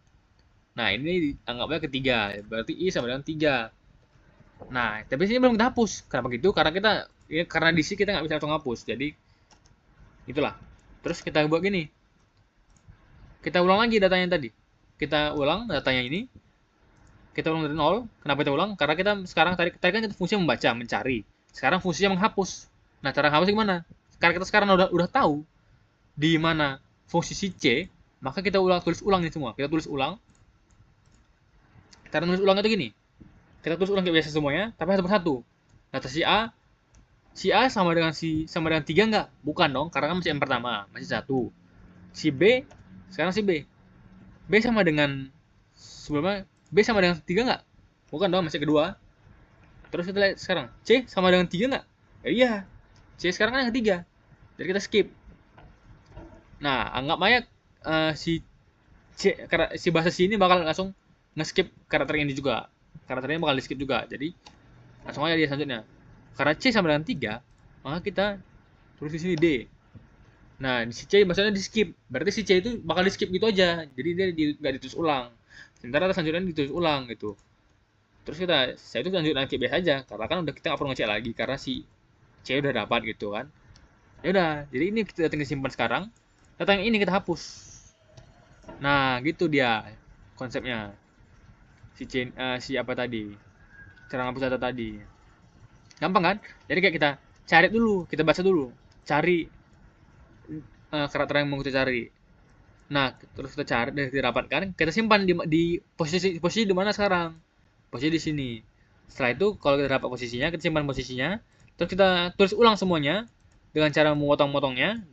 Nah, ini anggapnya ketiga. Berarti I sama dengan 3. Nah, tapi sini belum kita hapus. Kenapa gitu? Karena di sini kita nggak bisa langsung hapus. Jadi itulah. Terus kita buat gini. Kita ulang lagi datanya tadi. Kita ulang datanya ini. Kita ulang dari 0. Kenapa kita ulang? Karena kita sekarang tadi kan kita fungsinya membaca, mencari. Sekarang fungsinya menghapus. Nah, cara menghapus gimana? Karena kita sekarang udah tahu di mana fungsi si C, maka kita tulis ulang ini semua. Kita tulis ulang. Cara nulis ulang itu gini. Kita tulis ulang kayak biasa semuanya, tapi satu persatu. Data si A sama dengan 3 nggak? Bukan dong, karena kan masih yang pertama, masih 1. Si B, sekarang si B. B sama dengan sebelumnya, B sama dengan 3 nggak? Bukan dong, masih kedua. Terus kita lihat sekarang, C sama dengan 3 nggak? Iya, C sekarang kan yang ketiga. Jadi kita skip. Nah, anggap aja si bahasa C ini bakal langsung nge-skip karakter ini juga. Karakternya bakal di-skip juga. Jadi langsung aja dia selanjutnya. Karena C sama dengan 3, maka kita tulis di sini D. Nah, si C maksudnya di-skip. Berarti si C itu bakal di-skip gitu aja. Jadi dia nggak ditulis ulang. Sementara selanjutnya ditulis ulang gitu. Terus saya itu lanjut kayak biasa aja. Karena kan udah kita nggak perlu ngecek lagi. Karena si C udah dapat gitu kan. Ya udah, jadi ini kita tinggal simpan sekarang. Data yang ini kita hapus. Nah, gitu dia konsepnya. Si apa tadi? Cara ngapus data tadi. Gampang kan? Jadi kayak kita cari dulu, kita baca dulu, cari karakter yang mau kita cari. Nah, terus kita cari dan kita dapatkan, kita simpan di posisi di mana sekarang? Posisi di sini. Setelah itu kalau kita dapat posisinya, kita simpan posisinya, terus kita tulis ulang semuanya dengan cara memotong-motongnya,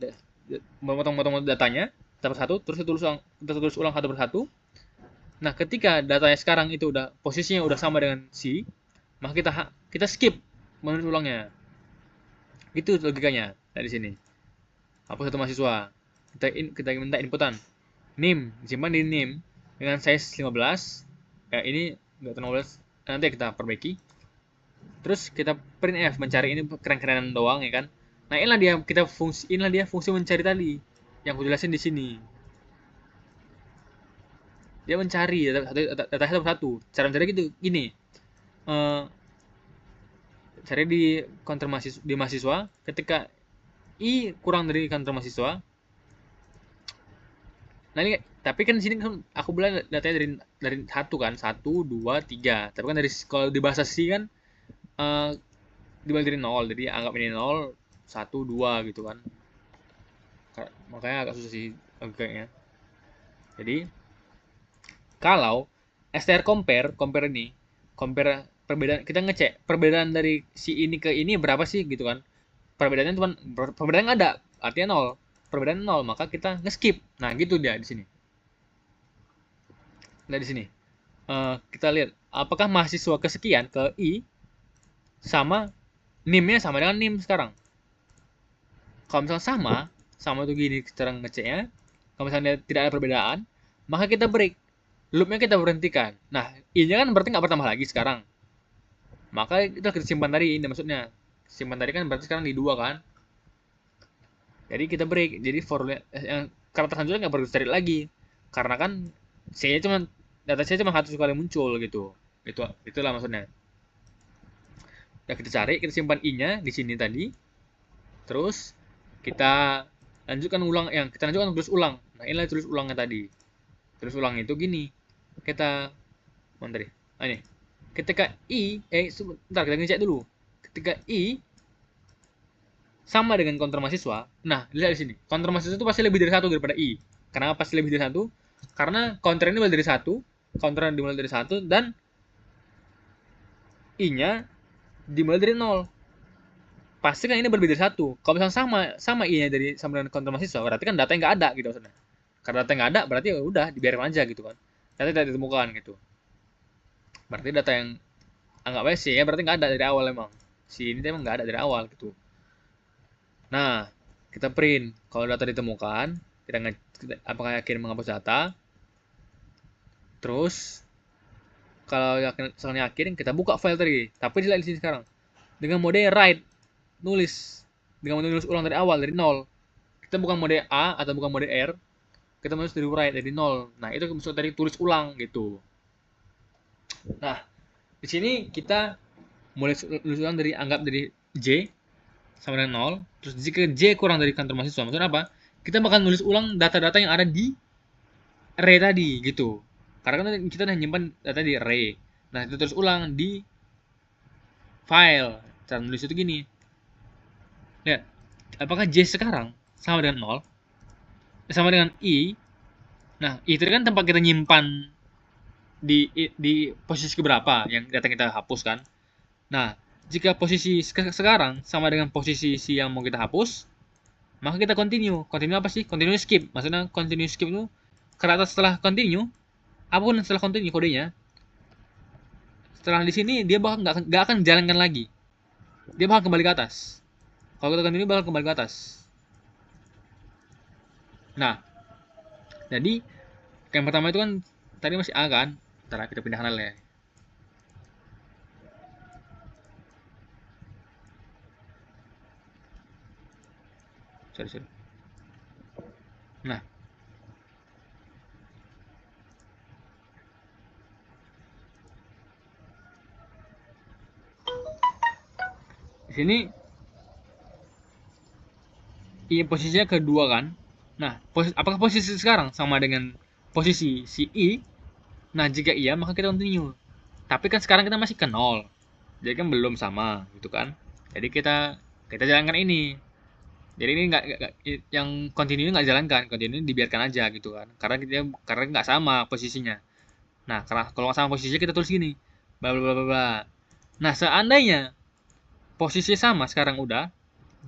memotong-motong datanya satu persatu, terus kita tulis ulang satu persatu. Nah, ketika datanya sekarang itu udah posisinya udah sama dengan si, maka kita skip menulis ulangnya. Itu logikanya dari sini. Hapus satu mahasiswa. Kita minta inputan. NIM, disimpan di NIM dengan size 15. Ini enggak terlalu 15. Nanti kita perbaiki. Terus kita printf, mencari ini keren-kerenan doang ya kan. Nah, inilah dia fungsi mencari tadi yang aku jelasin di sini. Dia mencari data satu persatu. Cara mencari gitu gini. Cari di counter mahasiswa, ketika i kurang dari counter mahasiswa. Nah, ini tapi kan di sini kan aku bilang datanya dari 1 kan, 1 2 3. Tapi kan dari kalau di bahasa C kan dibalik dari 0. Jadi anggap ini 0 1 2 gitu kan. Makanya agak susah sih logikanya. Jadi kalau str compare perbedaan, kita ngecek perbedaan dari si ini ke ini berapa sih gitu kan. Perbedaannya nggak ada, artinya 0. Perbedaan 0, maka kita nge-skip. Nah, gitu dia di sini. Nah, di sini. Kita lihat apakah mahasiswa kesekian ke I sama NIM-nya sama dengan NIM sekarang. Kalau misalnya sama itu gini cara ngeceknya. Kalau misalnya tidak ada perbedaan, maka kita break. Loopnya kita berhentikan. Nah, I-nya kan berarti nggak bertambah lagi sekarang. Maka kita simpan tadi, ini maksudnya. Simpan tadi kan berarti sekarang di 2 kan. Jadi kita break. Jadi yang karakter selanjutnya nggak perlu cari lagi. Karena kan data saya cuma satu kali muncul gitu. Itulah maksudnya. Udah kita cari, kita simpan I-nya di sini tadi. Terus kita lanjutkan tulis ulang. Nah, inilah tulis ulangnya tadi. Tulis ulang itu gini. Kita ini. Ketika sebentar kita ngecek dulu. Ketika I sama dengan counter mahasiswa. Nah, lihat di sini. Counter mahasiswa itu pasti lebih dari 1 daripada I. Kenapa pasti lebih dari 1? Karena counter ini lebih dari 1, counternya dimulai dari 1 dan i-nya dimulai dari 0. Pasti kan ini berbeda dari 1. Kalau misalnya sama i-nya dari sama dengan counter mahasiswa, berarti kan data yang nggak ada gitu maksudnya. Karena data yang nggak ada, berarti ya udah dibiarkan aja gitu kan. Data tidak ditemukan gitu. Berarti data yang anggap aja sih ya berarti nggak ada dari awal emang. Si ini emang nggak ada dari awal gitu. Nah, kita print. Kalau data ditemukan, apakah yakin menghapus data? Terus kalau yakin kita buka file tadi, tapi di sini sekarang dengan mode write, nulis dengan menulis ulang dari awal dari 0. Kita bukan mode A atau bukan mode R, kita menulis dari write dari 0. Nah, itu maksud dari tulis ulang gitu. Nah, di sini kita mulai tulis ulang dari anggap dari J sama dengan 0. Terus jika J kurang dari kantor mahasiswa, maksudnya apa? Kita bakal nulis ulang data-data yang ada di array tadi gitu. Karena kan kita udah nyimpan data di array. Nah, itu terus ulang di file. Cara nulis itu gini. Lihat, apakah J sekarang sama dengan 0? Sama dengan I. Nah, itu kan tempat kita nyimpan di posisi keberapa yang data kita hapus kan. Nah, jika posisi sekarang sama dengan posisi si yang mau kita hapus, maka kita continue. Continue apa sih? Continue skip. Maksudnya continue skip itu kata setelah continue, apapun setelah continue kodenya, setelah di sini dia bakal nggak akan jalankan lagi. Dia bakal kembali ke atas. Kalau kita continue bakal kembali ke atas. Nah, jadi yang pertama itu kan tadi masih A kan? Ntar kita pindah kanal ya. Sorry. Nah, di sini I posisinya kedua kan. Nah, apakah posisi sekarang sama dengan posisi si I? Nah, jika iya maka kita continue. Tapi kan sekarang kita masih ke 0. Jadi kan belum sama gitu kan. Jadi kita jalankan ini. Jadi ini nggak yang continue nggak jalankan, continue dibiarkan aja gitu kan. Karena nggak sama posisinya. Nah, kalau nggak sama posisinya kita tulis gini. Bla bla bla bla. Nah, seandainya posisi sama sekarang udah,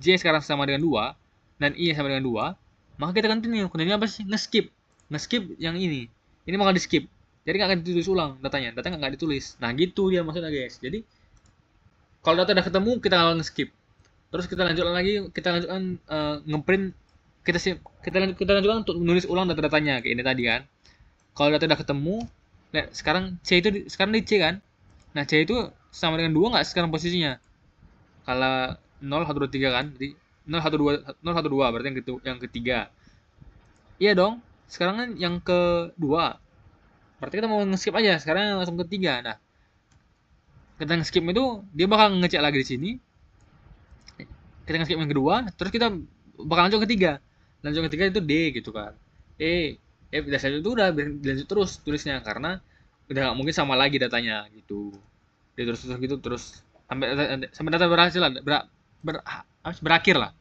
J sekarang sama dengan 2 dan I sama dengan 2, maka kita continue. Continue apa sih? Nge-skip yang ini bakal di skip, jadi nggak akan ditulis ulang datanya nggak ditulis. Nah gitu dia maksudnya guys. Jadi kalau data udah ketemu kita akan nge-skip, terus kita lanjutkan ngeprint, kita lanjutkan untuk menulis ulang data-datanya kayak ini tadi kan. Kalau data udah ketemu, lihat sekarang C itu sekarang di C kan. Nah C itu sama dengan 2 nggak sekarang posisinya? Kalau 0, 1, 2, 3 kan, jadi 0, 1, 2 berarti yang ketiga. Iya dong, sekarang kan yang kedua. Berarti kita mau nge-skip aja, sekarang langsung ketiga. Nah, kita nge-skip itu dia bakal ngecek lagi di sini. Kita nge-skip yang kedua, terus kita bakal lanjut ketiga. Lanjut ketiga itu D gitu kan. Dasar itu udah lanjut terus tulisnya karena udah gak mungkin sama lagi datanya gitu. Dia terus gitu terus sampai data berhasil lah, berakhir lah.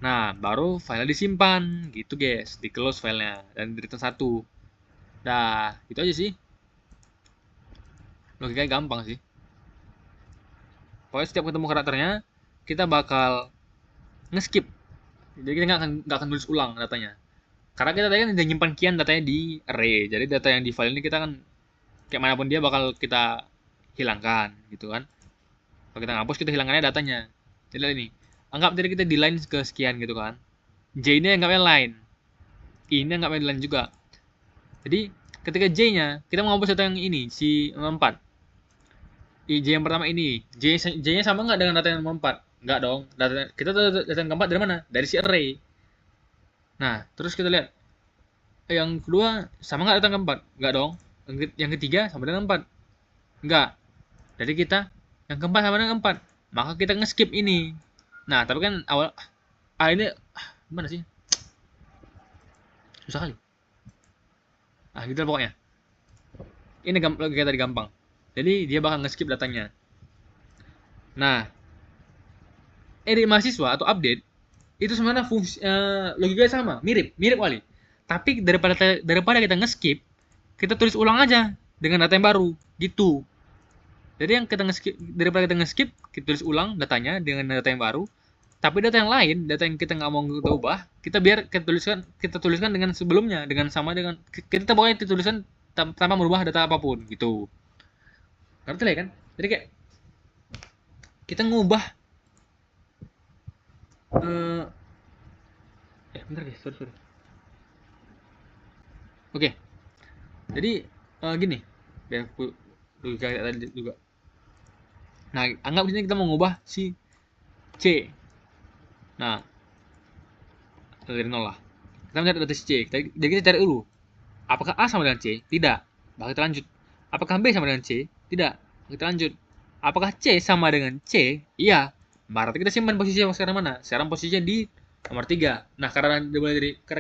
Nah, baru file disimpan gitu guys, di close filenya dan di return 1. Nah, itu aja sih. Logikanya gampang sih. Pokoknya setiap ketemu karakternya, kita bakal nge-skip. Jadi kita nggak akan tulis ulang datanya. Karena kita tadi kan udah nyimpan kian datanya di array. Jadi data yang di file ini kita kan kayak manapun dia bakal kita hilangkan gitu kan. Kalau kita ngapus kita hilangkannya datanya. Jadi ini, anggap jadi kita di line ke sekian gitu kan. J ini anggapnya line. I ini anggapnya di line juga. Jadi ketika J-nya kita menghapus data yang ini si 4. J yang pertama ini, J-nya sama nggak dengan data yang nomor 4? Nggak dong. Kita data yang keempat dari mana? Dari si array. Nah, terus kita lihat. Yang kedua sama nggak data yang keempat? Nggak dong. Yang ketiga sama dengan 4? Nggak. Jadi kita yang keempat sama dengan 4. Maka kita nge-skip ini. Nah, tapi kan awal ini gimana sih? Susah kali. Gitu pokoknya. Ini logika tadi gampang. Jadi dia bakal nge-skip datanya. Nah, edit mahasiswa atau update itu sebenarnya fungsi logikanya sama, mirip kali. Tapi daripada kita nge-skip, kita tulis ulang aja dengan data yang baru gitu. Jadi yang kita nge-skip, daripada kita nge-skip, kita tulis ulang datanya dengan data yang baru. Tapi data yang lain, data yang kita nggak mau kita ubah, kita tuliskan dengan sebelumnya, dengan sama dengan kita pokoknya dituliskan tanpa merubah data apapun gitu. Ngerti lah ya kan? Jadi kayak kita ngubah bentar guys, sorry. Oke. Jadi gini, biar aku kayak tadi juga. Nah, anggap di sini kita mau ngubah si C. Nah, dari nol lah. Kita mencari data si C. Jadi kita cari dulu. Apakah A sama dengan C? Tidak. Maka kita lanjut. Apakah B sama dengan C? Tidak. Maka kita lanjut. Apakah C sama dengan C? Iya. Berarti kita simpan posisinya sekarang mana? Sekarang posisinya di nomor 3. Nah, karena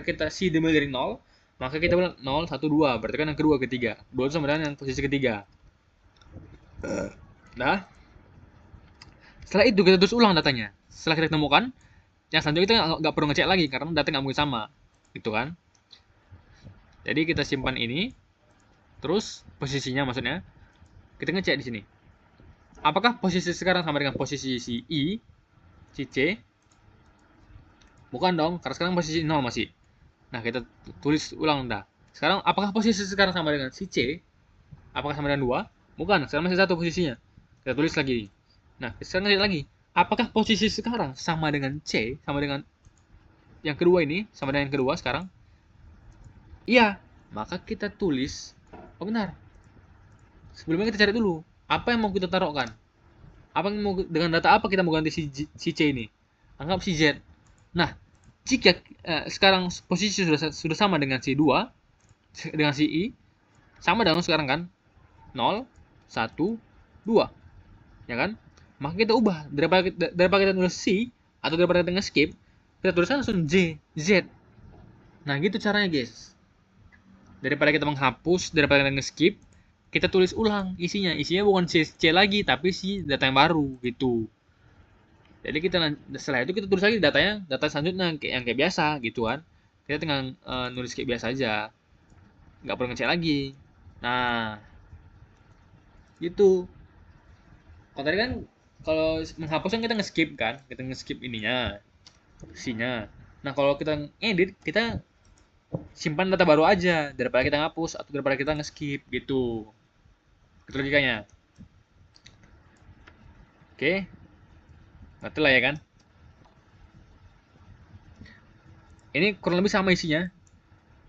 kita C dimulai dari 0, maka kita bilang 0, 1, 2. Berarti kan yang kedua, ketiga. 2 sama dengan yang posisi ketiga. Nah, setelah itu kita terus ulang datanya. Setelah kita temukan, yang selanjutnya kita nggak perlu ngecek lagi karena data nggak mungkin sama, gitu kan? Jadi kita simpan ini, terus posisinya maksudnya kita ngecek di sini. Apakah posisi sekarang sama dengan posisi si I, si C? Bukan dong, karena sekarang posisi 0 masih. Nah, kita tulis ulang dah. Sekarang apakah posisi sekarang sama dengan si C? Apakah sama dengan 2? Bukan, sekarang masih 1 posisinya. Kita tulis lagi. Nah, sekarang lihat lagi. Apakah posisi sekarang sama dengan C, sama dengan yang kedua ini, sama dengan yang kedua sekarang? Iya, maka kita tulis, oh benar. Sebelumnya kita cari dulu, apa yang mau kita taruhkan? Dengan data apa kita mau ganti si C ini? Anggap si Z. Nah, jika sekarang posisi sudah sama dengan si 2, dengan si I, sama dengan sekarang kan? 0, 1, 2. Ya kan? Maka kita ubah, daripada kita tulis C atau daripada kita nge-skip, kita tuliskan langsung Z. Nah, gitu caranya, guys. Daripada kita menghapus, daripada kita nge-skip, kita tulis ulang isinya. Isinya bukan C lagi, tapi si data yang baru gitu. Jadi setelah itu kita tulis lagi data selanjutnya yang kayak biasa gitu kan. Kita tinggal nulis kayak biasa aja. Nggak perlu ngecek lagi. Nah, gitu. Kalau tadi kan kalau menghapus kan kita nge-skip kan, kita nge-skip ininya, isinya. Nah, kalau kita edit, kita simpan data baru aja daripada kita ngapus atau daripada kita nge-skip gitu. Itu logikanya. Oke. Ngerti lah ya kan? Ini kurang lebih sama isinya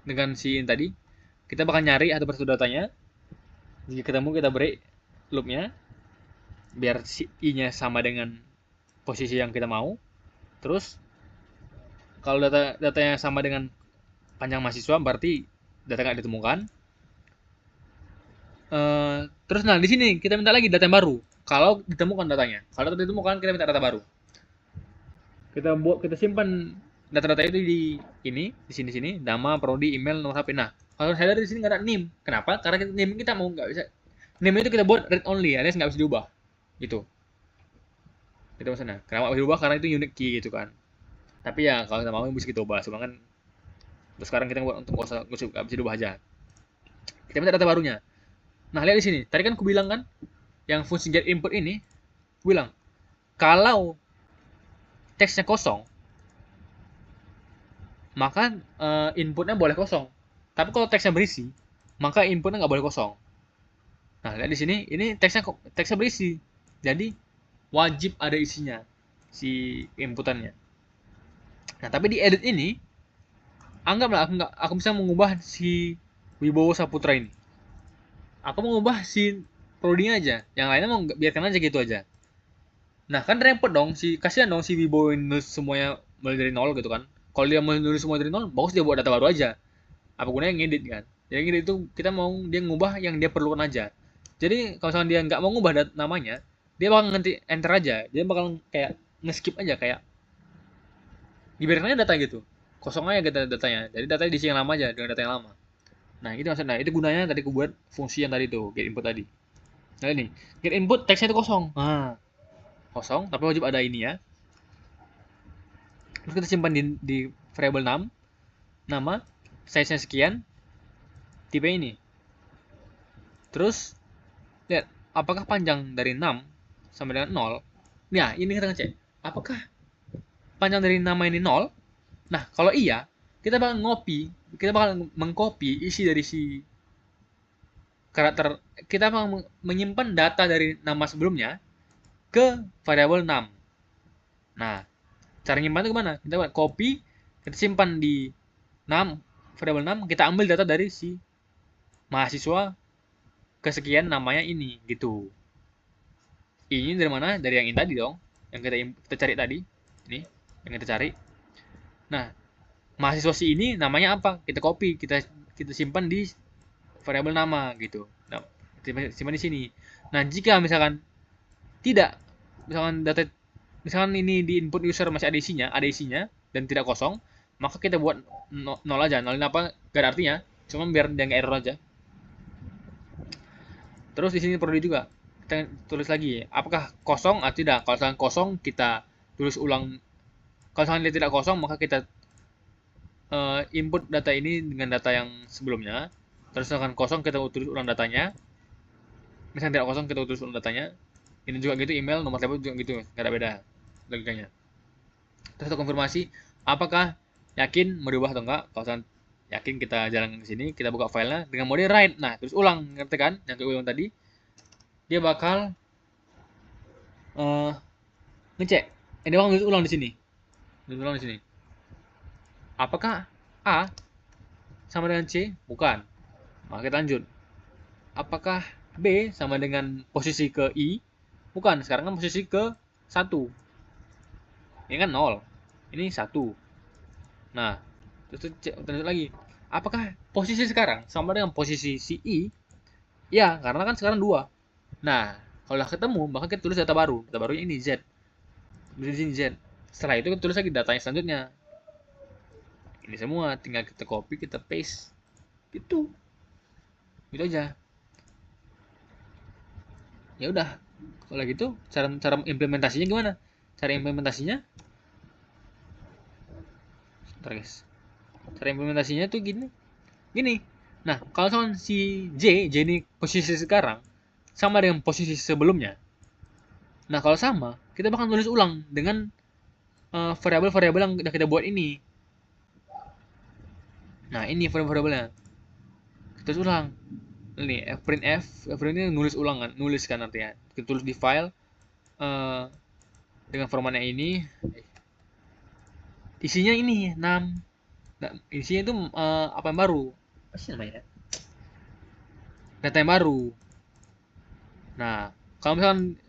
dengan si ini tadi. Kita bakal nyari atau bersatu datanya. Jika ketemu kita break loopnya biar si i-nya sama dengan posisi yang kita mau. Terus kalau datanya sama dengan panjang mahasiswa berarti data nggak ditemukan. Terus nah di sini kita minta lagi data yang baru. Kalau ditemukan datanya, kalau ditemukan kita minta data baru. Kita simpan data-data itu di sini, nama, prodi, email, nomor HP. Nah, kalau saya dari sini nggak ada NIM. Kenapa? Karena NIM kita mau nggak bisa. NIM itu kita buat read only, alias nggak bisa diubah. Gitu. Itu maksudnya. Kenapa bisa diubah? Karena itu unique key gitu kan. Tapi ya kalau kita mau bisa kita ubah. Cuma kan terus sekarang kita buat untuk nggak bisa diubah aja. Kita minta data barunya. Nah, lihat di sini. Tadi kan aku bilang kan yang fungsi get input ini, aku bilang kalau teksnya kosong, maka inputnya boleh kosong. Tapi kalau teksnya berisi, maka inputnya nggak boleh kosong. Nah, lihat di sini, ini teksnya berisi. Jadi wajib ada isinya si inputannya. Nah, tapi di edit ini, anggaplah aku bisa mengubah si Wibowo Saputra ini. Aku mengubah si prodinya aja, yang lainnya mau biarkan aja gitu aja. Nah, kan repot dong, kasihan dong si Wibowo nulis semuanya mulai dari nol gitu kan. Kalau dia mau nulis semua dari nol, bagus dia buat data baru aja. Apa gunanya ngedit kan? Jadi ngedit itu kita mau dia ngubah yang dia perlukan aja. Jadi kalau misalnya dia nggak mau ngubah namanya, dia bakal ngetik enter aja. Dia bakal kayak nge-skip aja kayak dibiarkan aja data gitu. Kosong aja datanya. Jadi datanya diisi yang lama aja dengan data yang lama. Nah, itu maksudnya. Itu gunanya tadi aku buat fungsi yang tadi tuh, get input tadi. Nah, ini get input teksnya itu kosong. Nah, kosong tapi wajib ada ini ya. Terus kita simpan di variable 6 nama, size-nya sekian, tipe ini. Terus lihat apakah panjang dari 6 sama dengan 0. Nah, ini kita ngecek. Apakah panjang dari nama ini 0? Nah, kalau iya, kita bakal mengcopy isi dari si karakter, kita bakal menyimpan data dari nama sebelumnya ke variabel 6. Nah, cara nyimpan itu kemana? Kita buat copy, kita simpan di 6, variabel 6, kita ambil data dari si mahasiswa kesekian namanya ini, gitu. Ini dari mana? Dari yang ini tadi dong, yang kita cari tadi. Ini, yang kita cari. Nah, mahasiswa si ini namanya apa? Kita copy, kita simpan di variabel nama, gitu. Nah, kita simpan di sini. Nah, jika misalkan tidak, misalkan ini di input user masih ada isinya dan tidak kosong, maka kita buat 0 aja. 0 apa? Gak ada artinya, cuma biar dia nggak error aja. Terus di sini perlu juga kita tulis lagi, apakah kosong atau tidak. Kalau misalkan kosong, kita tulis ulang. Kalau misalkan dia tidak kosong, maka kita input data ini dengan data yang sebelumnya. Terus misalkan kosong, kita tulis ulang datanya. Misalkan tidak kosong, kita tulis ulang datanya. Ini juga gitu, email, nomor telepon juga gitu, nggak ada beda logikanya. Terus kita konfirmasi, apakah yakin merubah atau enggak. Kalau misalkan yakin, kita jalan ke sini, kita buka filenya dengan mode write. Nah, terus ulang, ngerti kan? Yang kayak ulang tadi, dia bakal ngecek. Dia bakal nulis ulang di sini. Apakah A sama dengan C? Bukan. Maka kita lanjut. Apakah B sama dengan posisi ke I? Bukan. Sekarang kan posisi ke 1. Ini kan 0. Ini 1. Nah, terus lanjut lagi. Apakah posisi sekarang sama dengan posisi si I? Ya, karena kan sekarang 2. Nah, kalau udah ketemu, maka kita tulis data baru. Data barunya ini Z. Tulis di sini Z. Setelah itu kita tulis lagi datanya selanjutnya. Ini semua tinggal kita copy, kita paste. Gitu. Gitu aja. Ya udah. Kalau gitu, cara implementasinya gimana? Cara implementasinya, bentar guys. Cara implementasinya tuh gini. Nah, kalau misalkan si J ini posisi sekarang sama dengan posisi sebelumnya. Nah, kalau sama, kita bakal tulis ulang dengan variabel-variabel yang udah kita buat ini. Nah, ini variabel-variabelnya. Kita tulis ulang. Ini printf ini nulis ulang kan, artinya. Kita tulis di file dengan formatnya ini. Isinya ini 6. Nah, isinya itu apa yang baru? Apa sih namanya? Data yang baru. Nah, kalau misalkan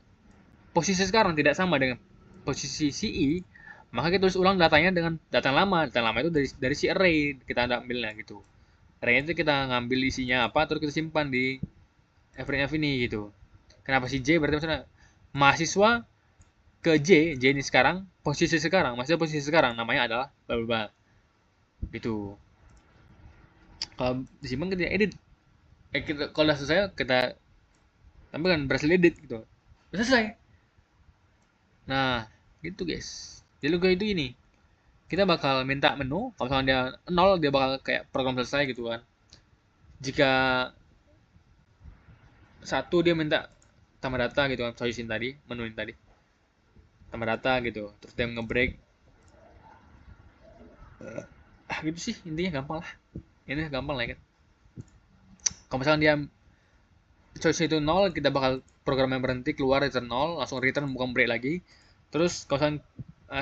posisi sekarang tidak sama dengan posisi CI, maka kita tulis ulang datanya dengan data yang lama. Data yang lama itu dari si array kita ambilnya gitu. Array itu kita ngambil isinya apa, terus kita simpan di FRINF ini gitu. Kenapa si J? Berarti misalnya mahasiswa ke J ini sekarang, posisi sekarang, namanya adalah bla bla bla. Gitu. Kalau disimpan kita edit. Kalau udah selesai kita tampilkan berhasil edit gitu. Udah selesai. Nah, gitu guys. Jadi logo itu ini. Kita bakal minta menu, kalau misalnya dia 0, dia bakal kayak program selesai gitu kan. Jika 1, dia minta tambah data gitu kan, choice-in tadi, menu ini tadi. Tambah data gitu. Terus dia nge-break. Gitu sih, intinya gampang lah. Ini gampang lah kan. Kalau misalnya dia choice itu 0, kita bakal programnya berhenti, keluar return 0, langsung return bukan break lagi. Terus kalau misalnya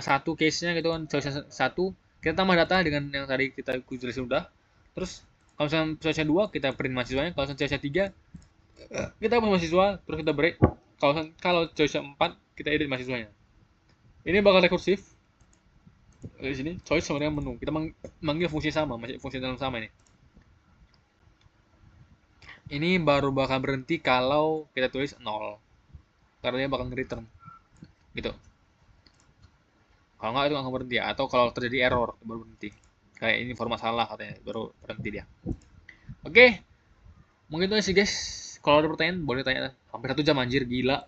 satu case-nya gitu kan, choice 1, kita tambah data dengan yang tadi kita jelasin udah. Terus kalau misalnya choice 2, kita print mahasiswanya. Kalau misalnya choice 3, kita hapus mahasiswa, terus kita break. Kalau choice 4, kita edit mahasiswanya. Ini bakal rekursif. Di sini choice sama dengan menu. Kita manggil fungsi sama, masih fungsi dalam sama ini. Ini baru bakal berhenti kalau kita tulis 0. Karena dia bakal nge-return. Gitu. Kalau nggak itu nggak berhenti ya. Atau kalau terjadi error baru berhenti. Kayak ini format salah katanya, baru berhenti dia. Oke. Mungkin itu aja sih guys. Kalau ada pertanyaan boleh tanya. Hampir 1 jam anjir, gila.